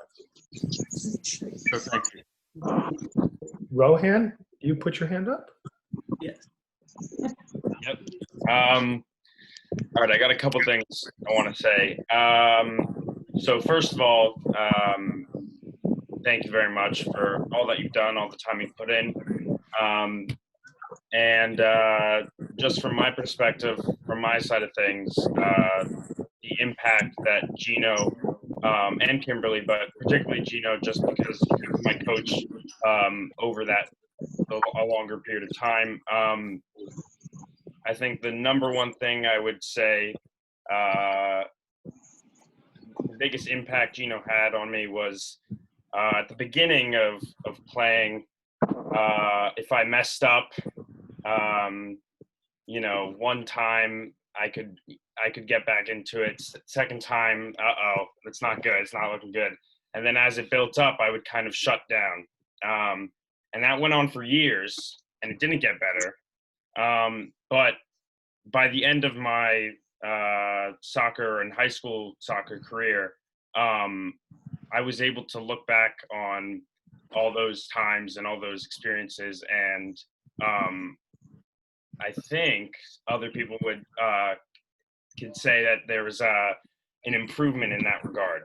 So thank you. Rohan, you put your hand up? Yes. Yep. All right, I got a couple things I want to say. So first of all, thank you very much for all that you've done, all the time you've put in. And just from my perspective, from my side of things, the impact that Gino and Kimberly, but particularly Gino, just because he was my coach over a longer period of time. I think the number one thing I would say, the biggest impact Gino had on me was at the beginning of playing. If I messed up, one time I could get back into it. Second time, it's not good. It's not looking good. And then as it built up, I would kind of shut down. And that went on for years, and it didn't get better. But by the end of my soccer and high school soccer career, I was able to look back on all those times and all those experiences, and I think other people could say that there was an improvement in that regard.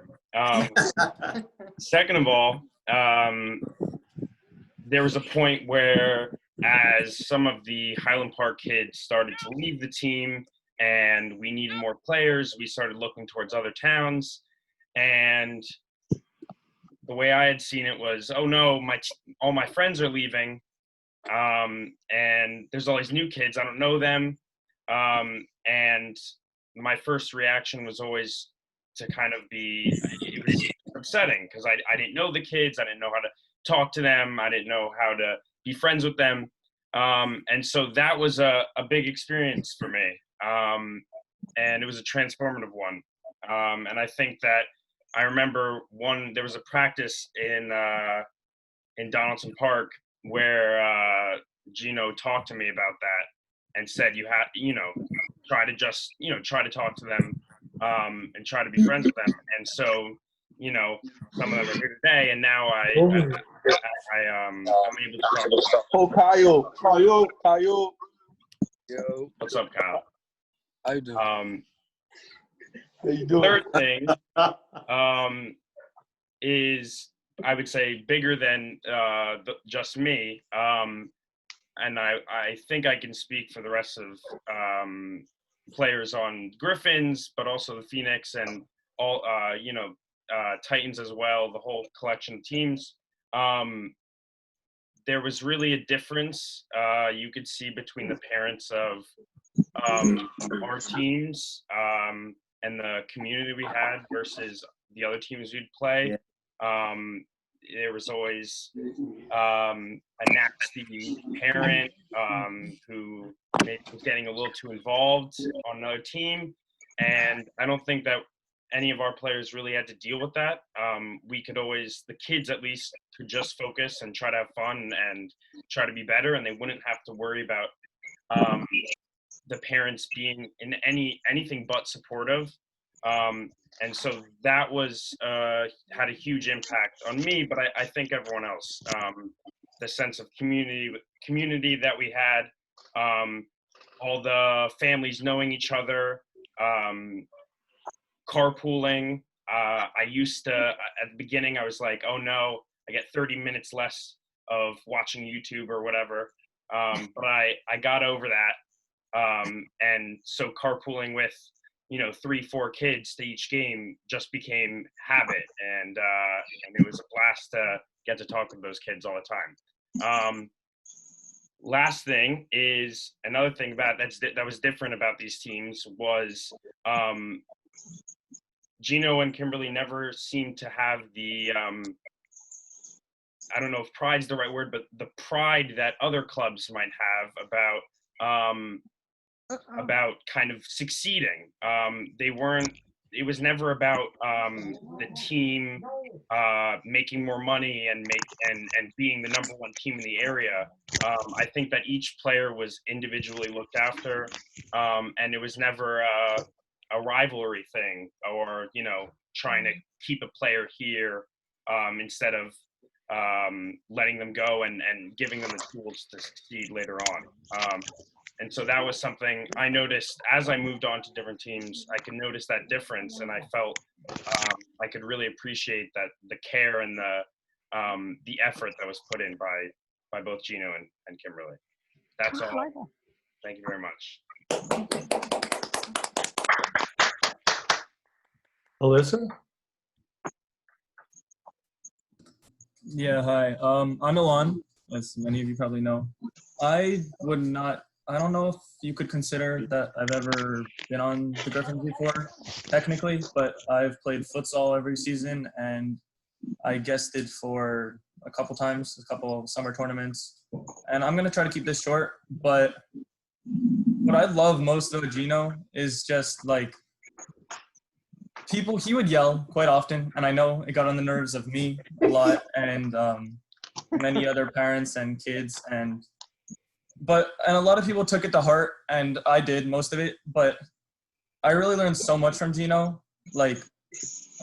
Second of all, there was a point where, as some of the Highland Park kids started to leave the team and we needed more players, we started looking towards other towns. And the way I had seen it was, oh no, all my friends are leaving, and there's all these new kids, I don't know them. And my first reaction was always to kind of it was upsetting, because I didn't know the kids, I didn't know how to talk to them, I didn't know how to be friends with them. And so that was a big experience for me. And it was a transformative one. And I think that I remember there was a practice in Donaldson Park where Gino talked to me about that and said, you have, try to talk to them and try to be friends with them. And so, some of them are here today, and now I'm able to talk. Oh, Kyle. Yo. What's up, Kyle? How you doing? How you doing? Third thing is, I would say, bigger than just me, and I think I can speak for the rest of players on Griffins, but also the Phoenix and all, Titans as well, the whole collection of teams. There was really a difference you could see between the parents of our teams and the community we had versus the other teams we'd play. There was always a nasty parent who maybe was getting a little too involved on another team. And I don't think that any of our players really had to deal with that. We could always, the kids at least, could just focus and try to have fun and try to be better, and they wouldn't have to worry about the parents being in anything but supportive. And so that was had a huge impact on me, but I think everyone else. The sense of community that we had, all the families knowing each other, carpooling. I used to, at the beginning, I was like, oh no, I get 30 minutes less of watching YouTube or whatever. But I got over that. And so carpooling with, 3-4 kids to each game just became habit. And it was a blast to get to talk with those kids all the time. Last thing is, another thing about that was different about these teams was Gino and Kimberly never seemed to have the I don't know if pride's the right word, but the pride that other clubs might have about kind of succeeding. They weren't. It was never about the team making more money and being the number one team in the area. I think that each player was individually looked after, and it was never a rivalry thing or trying to keep a player here instead of letting them go and giving them the tools to succeed later on. And so that was something I noticed as I moved on to different teams. I could notice that difference, and I felt I could really appreciate that the care and the effort that was put in by both Gino and Kimberly. That's all. Thank you very much. Alyssa? Yeah, hi. I'm Ilan, as many of you probably know. I don't know if you could consider that I've ever been on the Griffins before, technically, but I've played futsal every season, and I guested for a couple times, a couple summer tournaments. And I'm going to try to keep this short, but what I love most about Gino is just like he would yell quite often, and I know it got on the nerves of me a lot and many other parents and kids, and a lot of people took it to heart, and I did most of it, but I really learned so much from Gino, like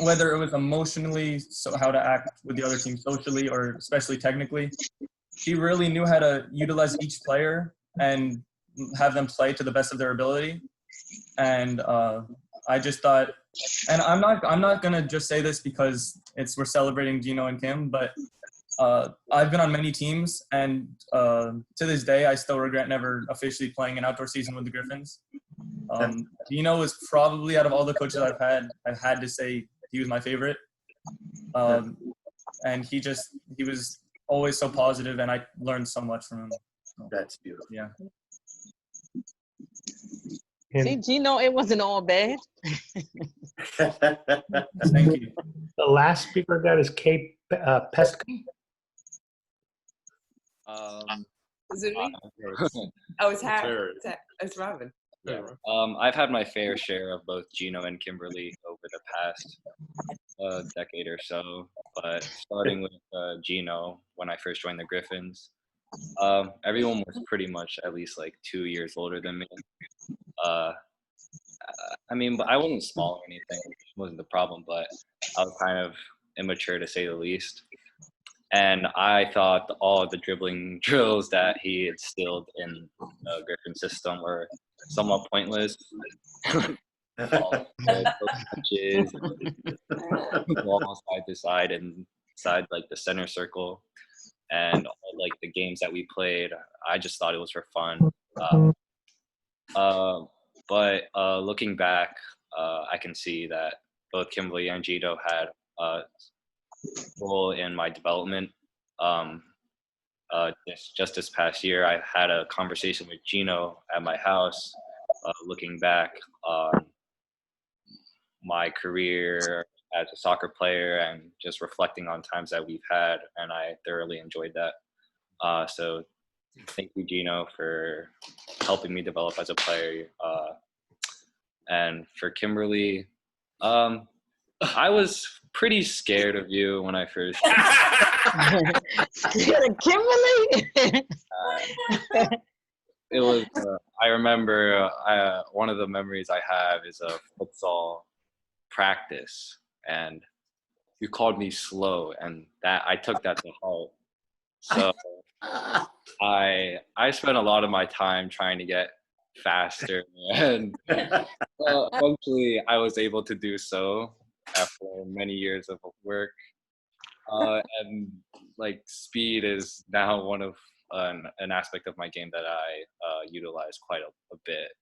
whether it was emotionally, so how to act with the other team socially or especially technically. He really knew how to utilize each player and have them play to the best of their ability. And I just thought, and I'm not gonna just say this because we're celebrating Gino and Kim, but I've been on many teams, and to this day, I still regret never officially playing an outdoor season with the Griffins. Gino was probably, out of all the coaches I've had to say he was my favorite. And he was always so positive, and I learned so much from him. That's beautiful. Yeah. See, Gino, it wasn't all bad. Thank you. The last speaker I got is Kate Pesca. Is it me? Oh, it's Harry. It's Robin. Yeah. I've had my fair share of both Gino and Kimberly over the past decade or so, but starting with Gino, when I first joined the Griffins, everyone was pretty much at least like 2 years older than me. I mean, but I wasn't small or anything, which wasn't the problem, but I was kind of immature to say the least. And I thought all the dribbling drills that he instilled in the Griffin system were somewhat pointless. Punches, ball side to side and side like the center circle, and all, like the games that we played, I just thought it was for fun. But looking back, I can see that both Kimberly and Gino had a role in my development. Just this past year, I had a conversation with Gino at my house, looking back on my career as a soccer player and just reflecting on times that we've had, and I thoroughly enjoyed that. So thank you, Gino, for helping me develop as a player. And for Kimberly, I was pretty scared of you when I first. Scared of Kimberly? It was. I remember one of the memories I have is a futsal practice, and you called me slow, and that I took that to heart. So I spent a lot of my time trying to get faster, and eventually I was able to do so after many years of work. And like speed is now one of an aspect of my game that I utilize quite a bit.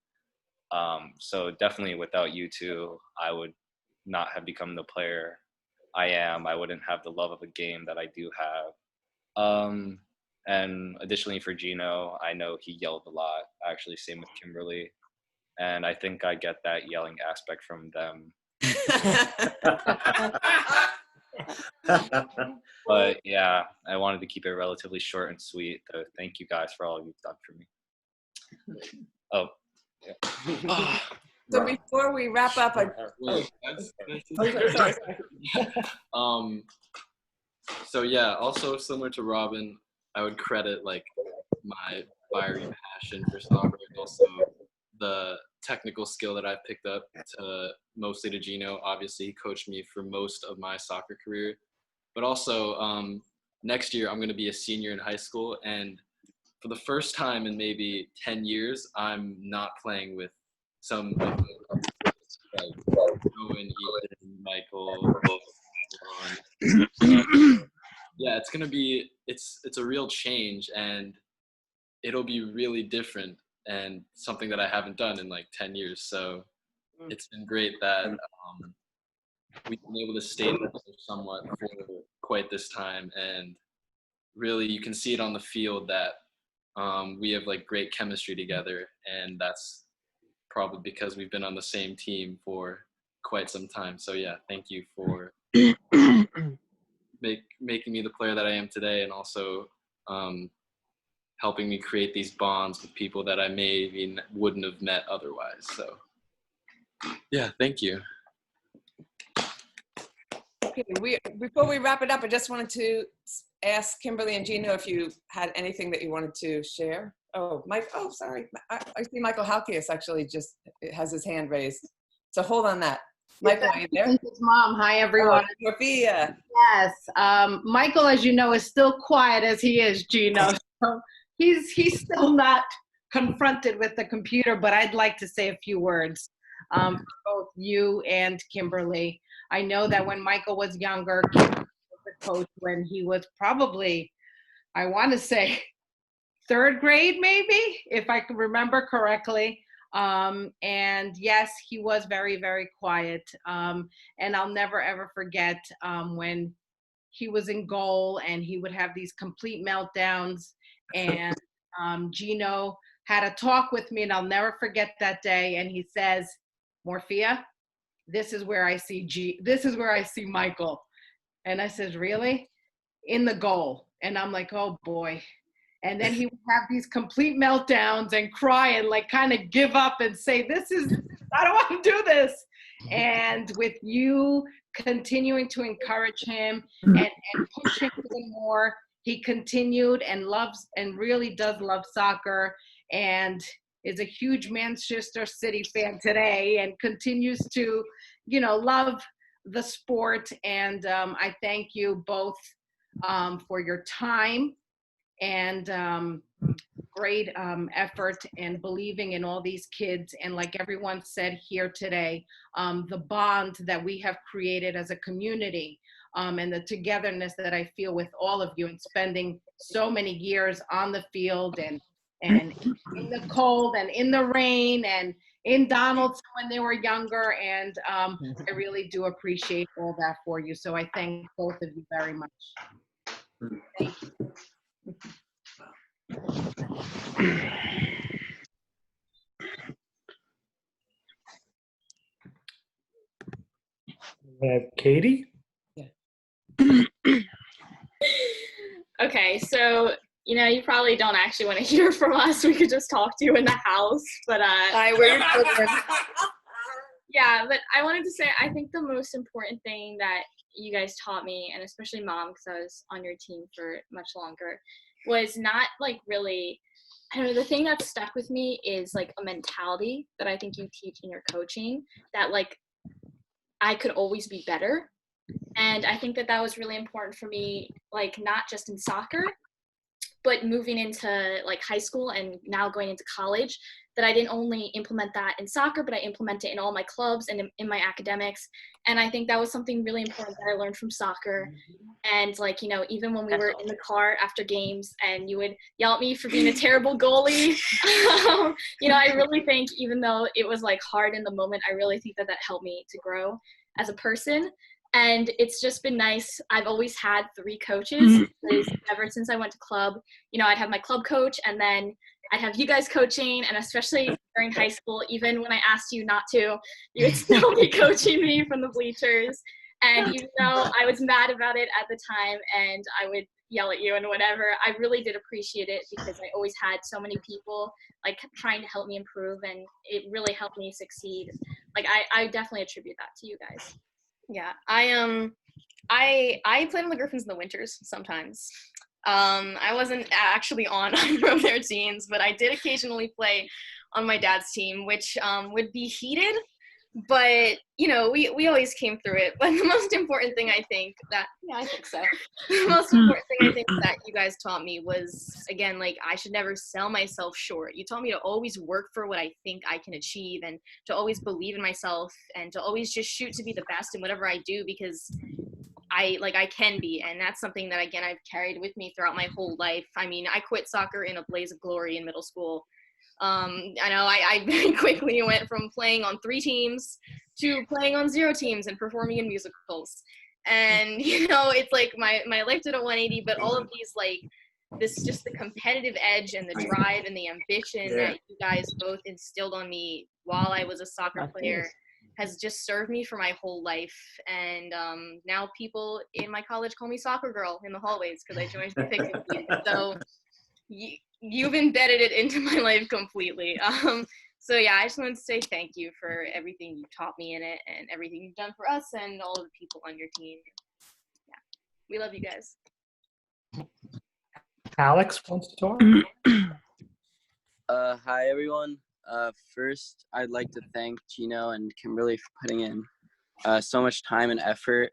So definitely without you two, I would not have become the player I am. I wouldn't have the love of the game that I do have. And additionally for Gino, I know he yelled a lot. Actually, same with Kimberly. And I think I get that yelling aspect from them. But yeah, I wanted to keep it relatively short and sweet. So thank you guys for all you've done for me. Oh, yeah. So before we wrap up, So yeah, also similar to Robin, I would credit like my fiery passion for soccer and also the technical skill that I picked up mostly to Gino. Obviously, he coached me for most of my soccer career. But also, next year I'm going to be a senior in high school, and for the first time in maybe 10 years, I'm not playing with some like Owen, Ethan, Michael. Yeah, it's gonna be it's a real change, and it'll be really different and something that I haven't done in like 10 years. So it's been great that we've been able to stay together somewhat for quite this time, and really you can see it on the field that we have like great chemistry together, and that's probably because we've been on the same team for quite some time. So yeah, thank you for making me the player that I am today, and also helping me create these bonds with people that I maybe wouldn't have met otherwise. So yeah, thank you. okay, before we wrap it up, I just wanted to ask Kimberly and Gino if you had anything that you wanted to share. Oh, Mike. Oh, sorry. I see Michael Halkias actually just has his hand raised. So hold on that. Michael, are you there? His mom. Hi, everyone. Oh, Sophia. Yes. Michael, as you know, is still quiet as he is, Gino. So he's still not confronted with the computer, but I'd like to say a few words for both you and Kimberly. I know that when Michael was younger, Kimberly was the coach when he was probably, I want to say, third grade, maybe, if I can remember correctly. And yes, he was very, very quiet. And I'll never, ever forget when he was in goal and he would have these complete meltdowns. And Gino had a talk with me, and I'll never forget that day. And he says, Morphia, this is where I see Michael. And I says, really? In the goal. And I'm like, oh boy. And then he would have these complete meltdowns and cry and like kind of give up and say, I don't want to do this. And with you continuing to encourage him and push him even more, he continued and loves and really does love soccer and is a huge Manchester City fan today and continues to, love the sport. And I thank you both for your time and great effort and believing in all these kids. And like everyone said here today, the bond that we have created as a community and the togetherness that I feel with all of you and spending so many years on the field and in the cold and in the rain and in Donaldson when they were younger. And I really do appreciate all that for you. So I thank both of you very much. Thank you. Katie? Okay, so you probably don't actually want to hear from us. We could just talk to you in the house, but Yeah, but I wanted to say, I think the most important thing that you guys taught me, and especially Mom, because I was on your team for much longer, was not like really, I don't know, the thing that stuck with me is like a mentality that I think you teach in your coaching, that like I could always be better. And I think that that was really important for me, like not just in soccer, but moving into like high school and now going into college, that I didn't only implement that in soccer, but I implement it in all my clubs and in my academics. And I think that was something really important that I learned from soccer. And like, you know, even when we were in the car after games and you would yell at me for being a terrible goalie, you know, I really think even though it was like hard in the moment, I really think that that helped me to grow as a person. And it's just been nice. I've always had 3 coaches ever since I went to club. You know, I'd have my club coach, and then I'd have you guys coaching, and especially during high school, even when I asked you not to, you would still be coaching me from the bleachers. And even though I was mad about it at the time and I would yell at you and whatever, I really did appreciate it because I always had so many people like trying to help me improve, and it really helped me succeed. Like I definitely attribute that to you guys. Yeah, I played on the Griffins in the winters sometimes. I wasn't actually on either of their teams, but I did occasionally play on my dad's team, which would be heated, but you know, we always came through it. But the most important thing I think that, yeah, I think so. The most important thing I think that you guys taught me was, again, like I should never sell myself short. You taught me to always work for what I think I can achieve, and to always believe in myself, and to always just shoot to be the best in whatever I do, because I can be. And that's something that, again, I've carried with me throughout my whole life. I mean, I quit soccer in a blaze of glory in middle school. I know I very quickly went from playing on 3 teams to playing on 0 teams and performing in musicals. And, you know, it's like my life did a 180, but all of these, like, this, just the competitive edge and the drive and the ambition that you guys both instilled on me while I was a soccer player has just served me for my whole life. And now people in my college call me soccer girl in the hallways because I joined the picnic team. So you've embedded it into my life completely. So yeah, I just wanted to say thank you for everything you taught me in it and everything you've done for us and all of the people on your team. Yeah, we love you guys. Alex wants to talk. Hi everyone. First, I'd like to thank Gino and Kimberly for putting in so much time and effort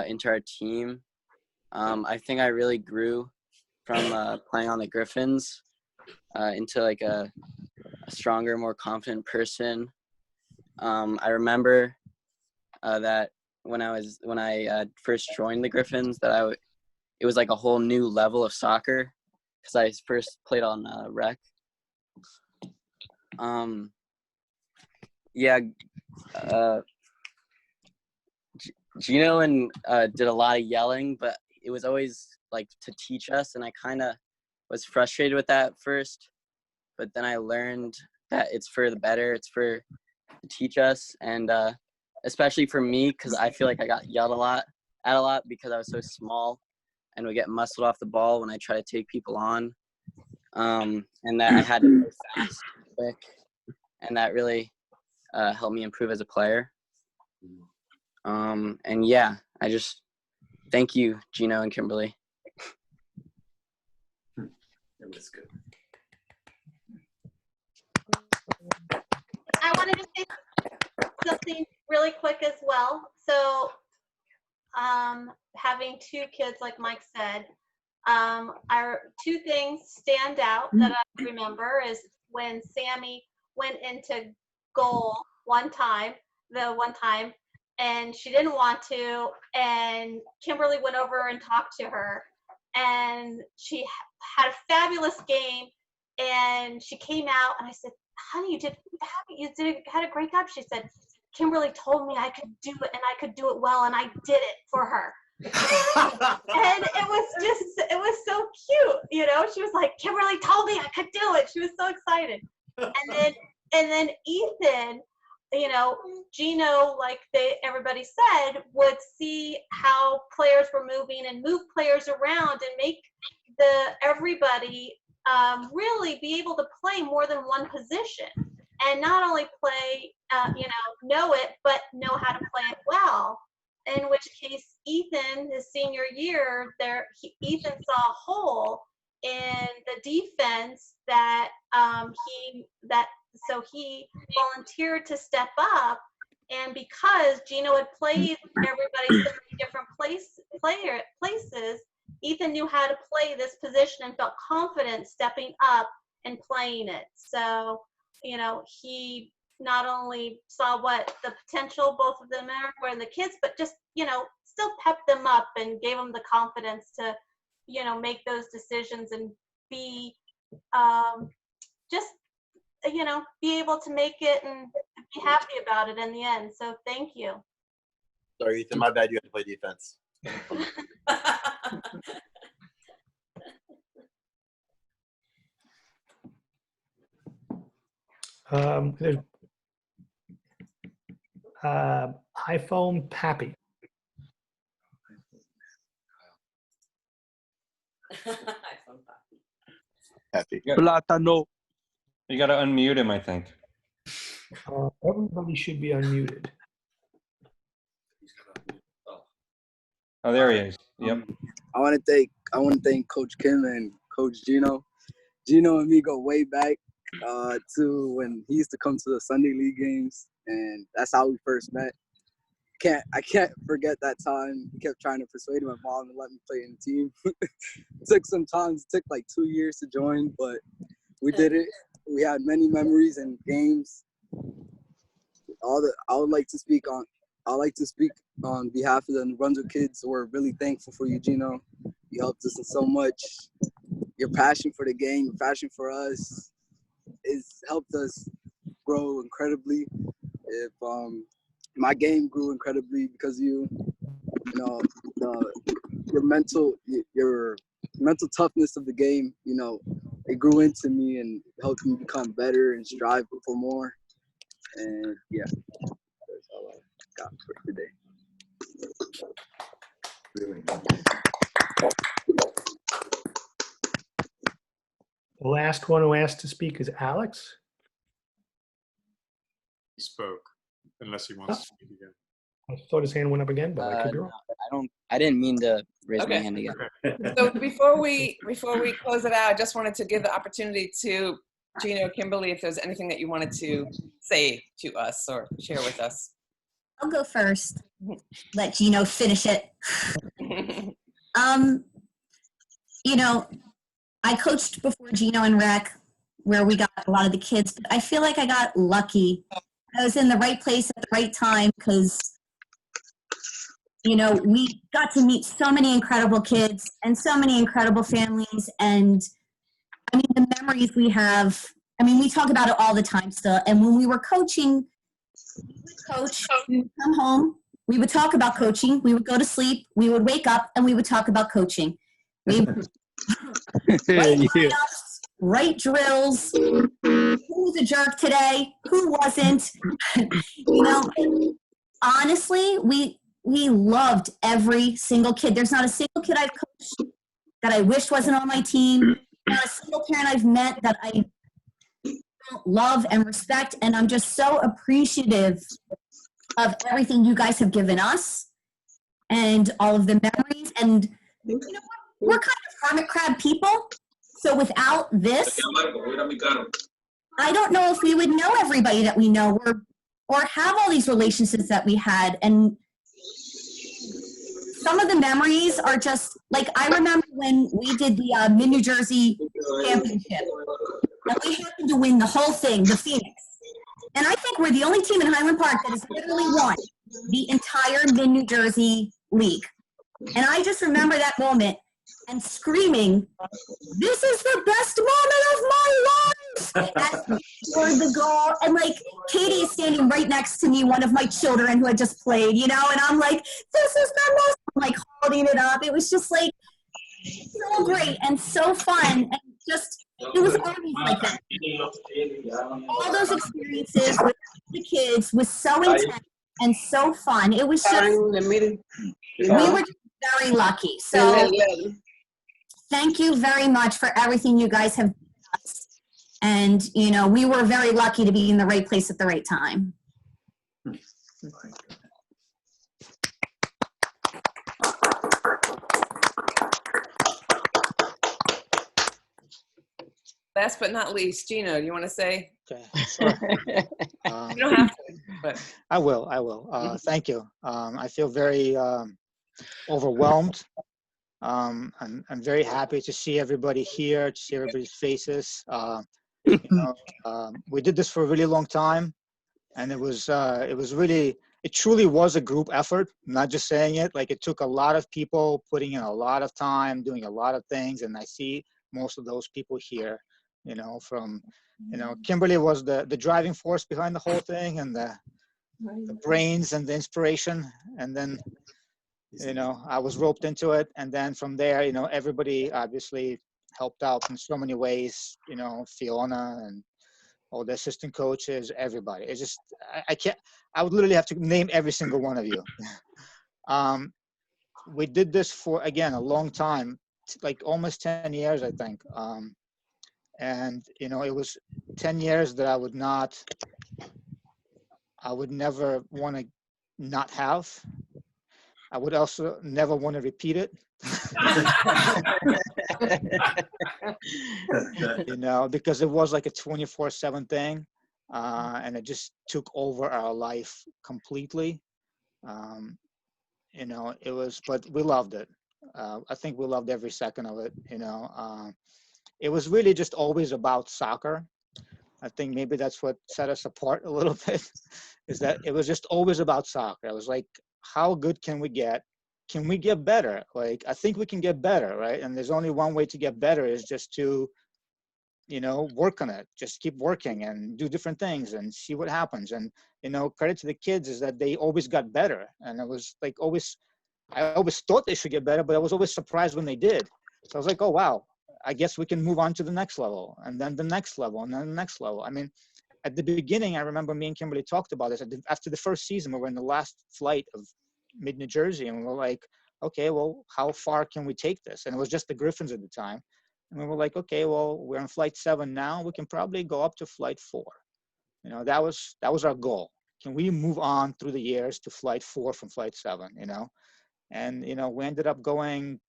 into our team. I think I really grew from playing on the Griffins into like a stronger, more confident person. I remember that when I first joined the Griffins, that it was like a whole new level of soccer because I first played on rec. Gino and did a lot of yelling, but it was always like to teach us, and I kind of was frustrated with that at first, but then I learned that it's for the better. It's to teach us, and especially for me, because I feel like I got yelled at a lot because I was so small and would get muscled off the ball when I try to take people on, and that I had to go fast, quick, and that really helped me improve as a player. And yeah, I just thank you, Gino and Kimberly. That was good. I wanted to say something really quick as well. So having 2 kids, like Mike said, our 2 things stand out that I remember is when Sammy went into goal one time, and she didn't want to, and Kimberly went over and talked to her, and she had a fabulous game, and she came out, and I said, honey, you had a great job. She said, Kimberly told me I could do it, and I could do it well, and I did it for her. And it was so cute, you know. She was like, Kimberly told me I could do it. She was so excited. And then Ethan, you know, Gino, like everybody said, would see how players were moving and move players around and make everybody really be able to play more than one position, and not only play, you know, know it, but know how to play it well. In which case, Ethan, his senior year, Ethan saw a hole in the defense that so he volunteered to step up. And because Gino had played everybody so many different places, Ethan knew how to play this position and felt confident stepping up and playing it. So, you know, he not only saw what the potential both of them were in the kids, but just, you know, still pepped them up and gave them the confidence to, you know, make those decisions and be just, you know, be able to make it and be happy about it in the end. So thank you. Sorry, Ethan, my bad. You had to play defense. There's iPhone Pappy. Happy. Platano. You got to unmute him, I think. Everybody should be unmuted. Oh, there he is. Yep. I want to thank Coach Kim and Coach Gino. Gino and me go way back to when he used to come to the Sunday League games, and that's how we first met. I can't forget that time. He kept trying to persuade my mom to let me play in the team. It took some time. It took like 2 years to join, but we did it. We had many memories and games. I would like to speak on behalf of the New Brunswick kids. We're really thankful for you, Gino. You helped us in so much. Your passion for the game, your passion for us, has helped us grow incredibly. If my game grew incredibly because of you. You know, your mental toughness of the game, you know, it grew into me and helped me become better and strive for more. And yeah, that's all I got for today. The last one who asked to speak is Alex. He spoke, unless he wants to speak again. I thought his hand went up again, but I could be wrong. I didn't mean to raise my Okay. hand again. So before we close it out, I just wanted to give the opportunity to Gino, Kimberly, if there's anything that you wanted to say to us or share with us. I'll go first. Let Gino finish it. You know, I coached before Gino and Rec, where we got a lot of the kids, but I feel like I got lucky. I was in the right place at the right time because, you know, we got to meet so many incredible kids and so many incredible families. And I mean, the memories we have, I mean, we talk about it all the time still. And when we were coaching, we would coach, we would come home, we would talk about coaching, we would go to sleep, we would wake up, and we would talk about coaching. We would write lineups, write drills, who was a jerk today, who wasn't. You know, honestly, we loved every single kid. There's not a single kid I've coached that I wish wasn't on my team. Not a single parent I've met that I don't love and respect. And I'm just so appreciative of everything you guys have given us and all of the memories. And you know what? We're kind of hermit crab people. So without this, I don't know if we would know everybody that we know or have all these relationships that we had. And some of the memories are just like, I remember when we did the Mid-New Jersey Championship, and we happened to win the whole thing, the Phoenix. And I think we're the only team in Highland Park that has literally won the entire Mid-New Jersey League. And I just remember that moment and screaming, "This is the best moment of my life!" as we scored the goal. And like, Katie is standing right next to me, one of my children who had just played, you know, and I'm like, "This is the most," I'm like holding it up. It was just like so great and so fun. And just, it was always like that. All those experiences with the kids was so intense and so fun. It was just, we were just very lucky. So thank you very much for everything you guys have done us. And, you know, we were very lucky to be in the right place at the right time. Last but not least, Gino, do you want to say? Okay, sure. You don't have to, but I will. Thank you. I feel very overwhelmed. I'm very happy to see everybody here, to see everybody's faces. We did this for a really long time, and it truly was a group effort. I'm not just saying it. Like, it took a lot of people putting in a lot of time, doing a lot of things, and I see most of those people here. Kimberly was the driving force behind the whole thing, and the brains and the inspiration, and then I was roped into it, and then from there everybody obviously helped out in so many ways. Fiona and all the assistant coaches, everybody. It's just I would literally have to name every single one of you. We did this for, again, a long time, like almost 10 years, I think. And it was 10 years that I would never want to not have. I would also never want to repeat it. Because it was like a 24/7 thing, and it just took over our life completely. But we loved it. I think we loved every second of it. It was really just always about soccer. I think maybe that's what set us apart a little bit, is that it was just always about soccer. I was like, how good can we get? Can we get better? Like, I think we can get better, right? And there's only one way to get better, is just to, work on it. Just keep working and do different things and see what happens. And, credit to the kids is that they always got better. And it was like I always thought they should get better, but I was always surprised when they did. So I was like, oh, wow, I guess we can move on to the next level, and then the next level, and then the next level. I mean, at the beginning, I remember me and Kimberly talked about this. After the first season, we were in the last flight of mid-New Jersey, and we were like, okay, well, how far can we take this? And it was just the Griffins at the time. And we were like, okay, well, we're on flight 7 now. We can probably go up to flight 4. That was our goal. Can we move on through the years to flight 4 from flight 7, And, we ended up going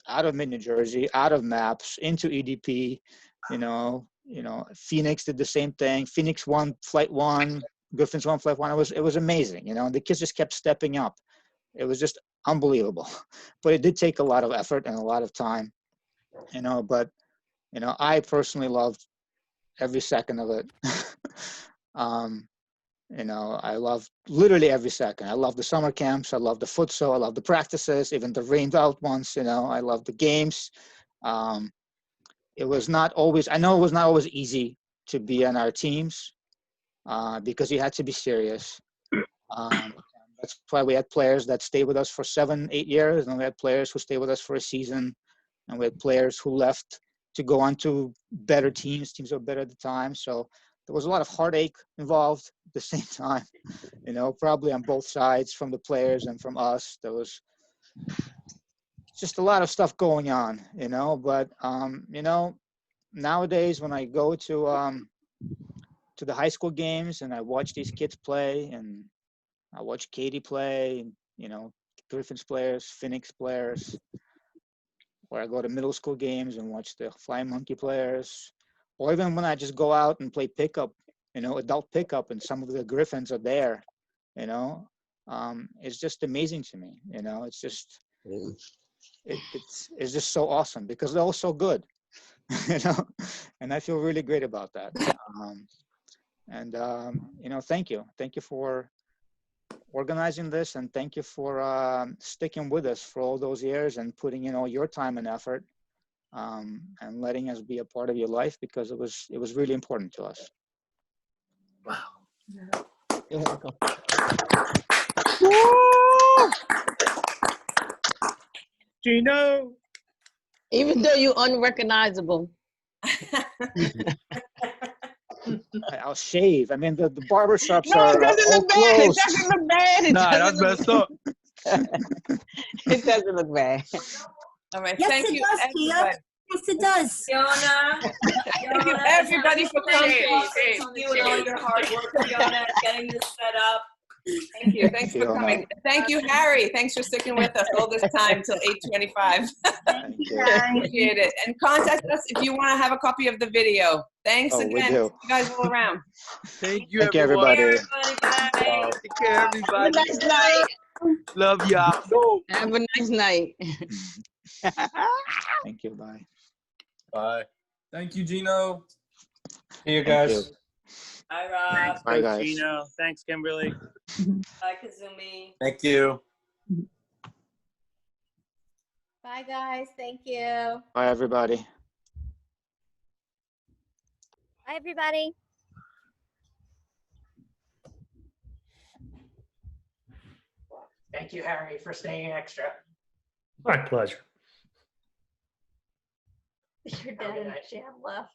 out of mid-New Jersey, out of MAPS, into EDP. Phoenix did the same thing. Phoenix won flight 1, Griffins won flight 1. It was amazing. The kids just kept stepping up. It was just unbelievable. But it did take a lot of effort and a lot of time. But I personally loved every second of it. I loved literally every second. I loved the summer camps. I loved the futsal. I loved the practices, even the rained out ones. I loved the games. It was not always, I know it was not always easy to be on our teams because you had to be serious. That's why we had players that stayed with us for 7-8 years, and we had players who stayed with us for a season, and we had players who left to go on to better teams that were better at the time. So there was a lot of heartache involved at the same time, probably on both sides, from the players and from us. There was just a lot of stuff going on, but, nowadays when I go to the high school games and I watch these kids play, and I watch Katie play, Griffins players, Phoenix players, or I go to middle school games and watch the Flying Monkey players, or even when I just go out and play pickup, adult pickup, and some of the Griffins are there, it's just amazing to me. It's just, it's just so awesome because they're all so good, and I feel really great about that. Thank you for organizing this, and thank you for sticking with us for all those years and putting in all your time and effort, and letting us be a part of your life, because it was really important to us. Wow. You're welcome. Gino, even though you're unrecognizable. I'll shave. I mean, the barbershops No, are it doesn't all look bad. It closed. doesn't look bad. It Nah, doesn't that's look messed up. It doesn't look bad. All right, Yes, thank it you, does, Tia. everybody. Yes, it does. Fiona, Thank you everybody for coming. you and all your hard work, Fiona, getting this set up. Thank you. Thanks for coming. Thank you, Harry. Thanks for sticking with us all this time till 8:25. Appreciate it. And contact us if you want to have a copy of the video. Thanks Oh, we again. do. See you guys all around. Thank you, Thank you, everyone. everybody. Take care, everybody. Have a nice night. Love y'all. Go. Have a nice night. Thank you. Bye. Bye. Thank you, Gino. See you Thank guys. you. Bye, Rob. Thanks, Bye, guys. Gino. Thanks, Kimberly. Bye, Kazumi. Thank you. Bye, guys. Thank you. Bye, everybody. Bye, everybody. Thank you, Harry, for staying extra. My pleasure. Your dad and Jam left.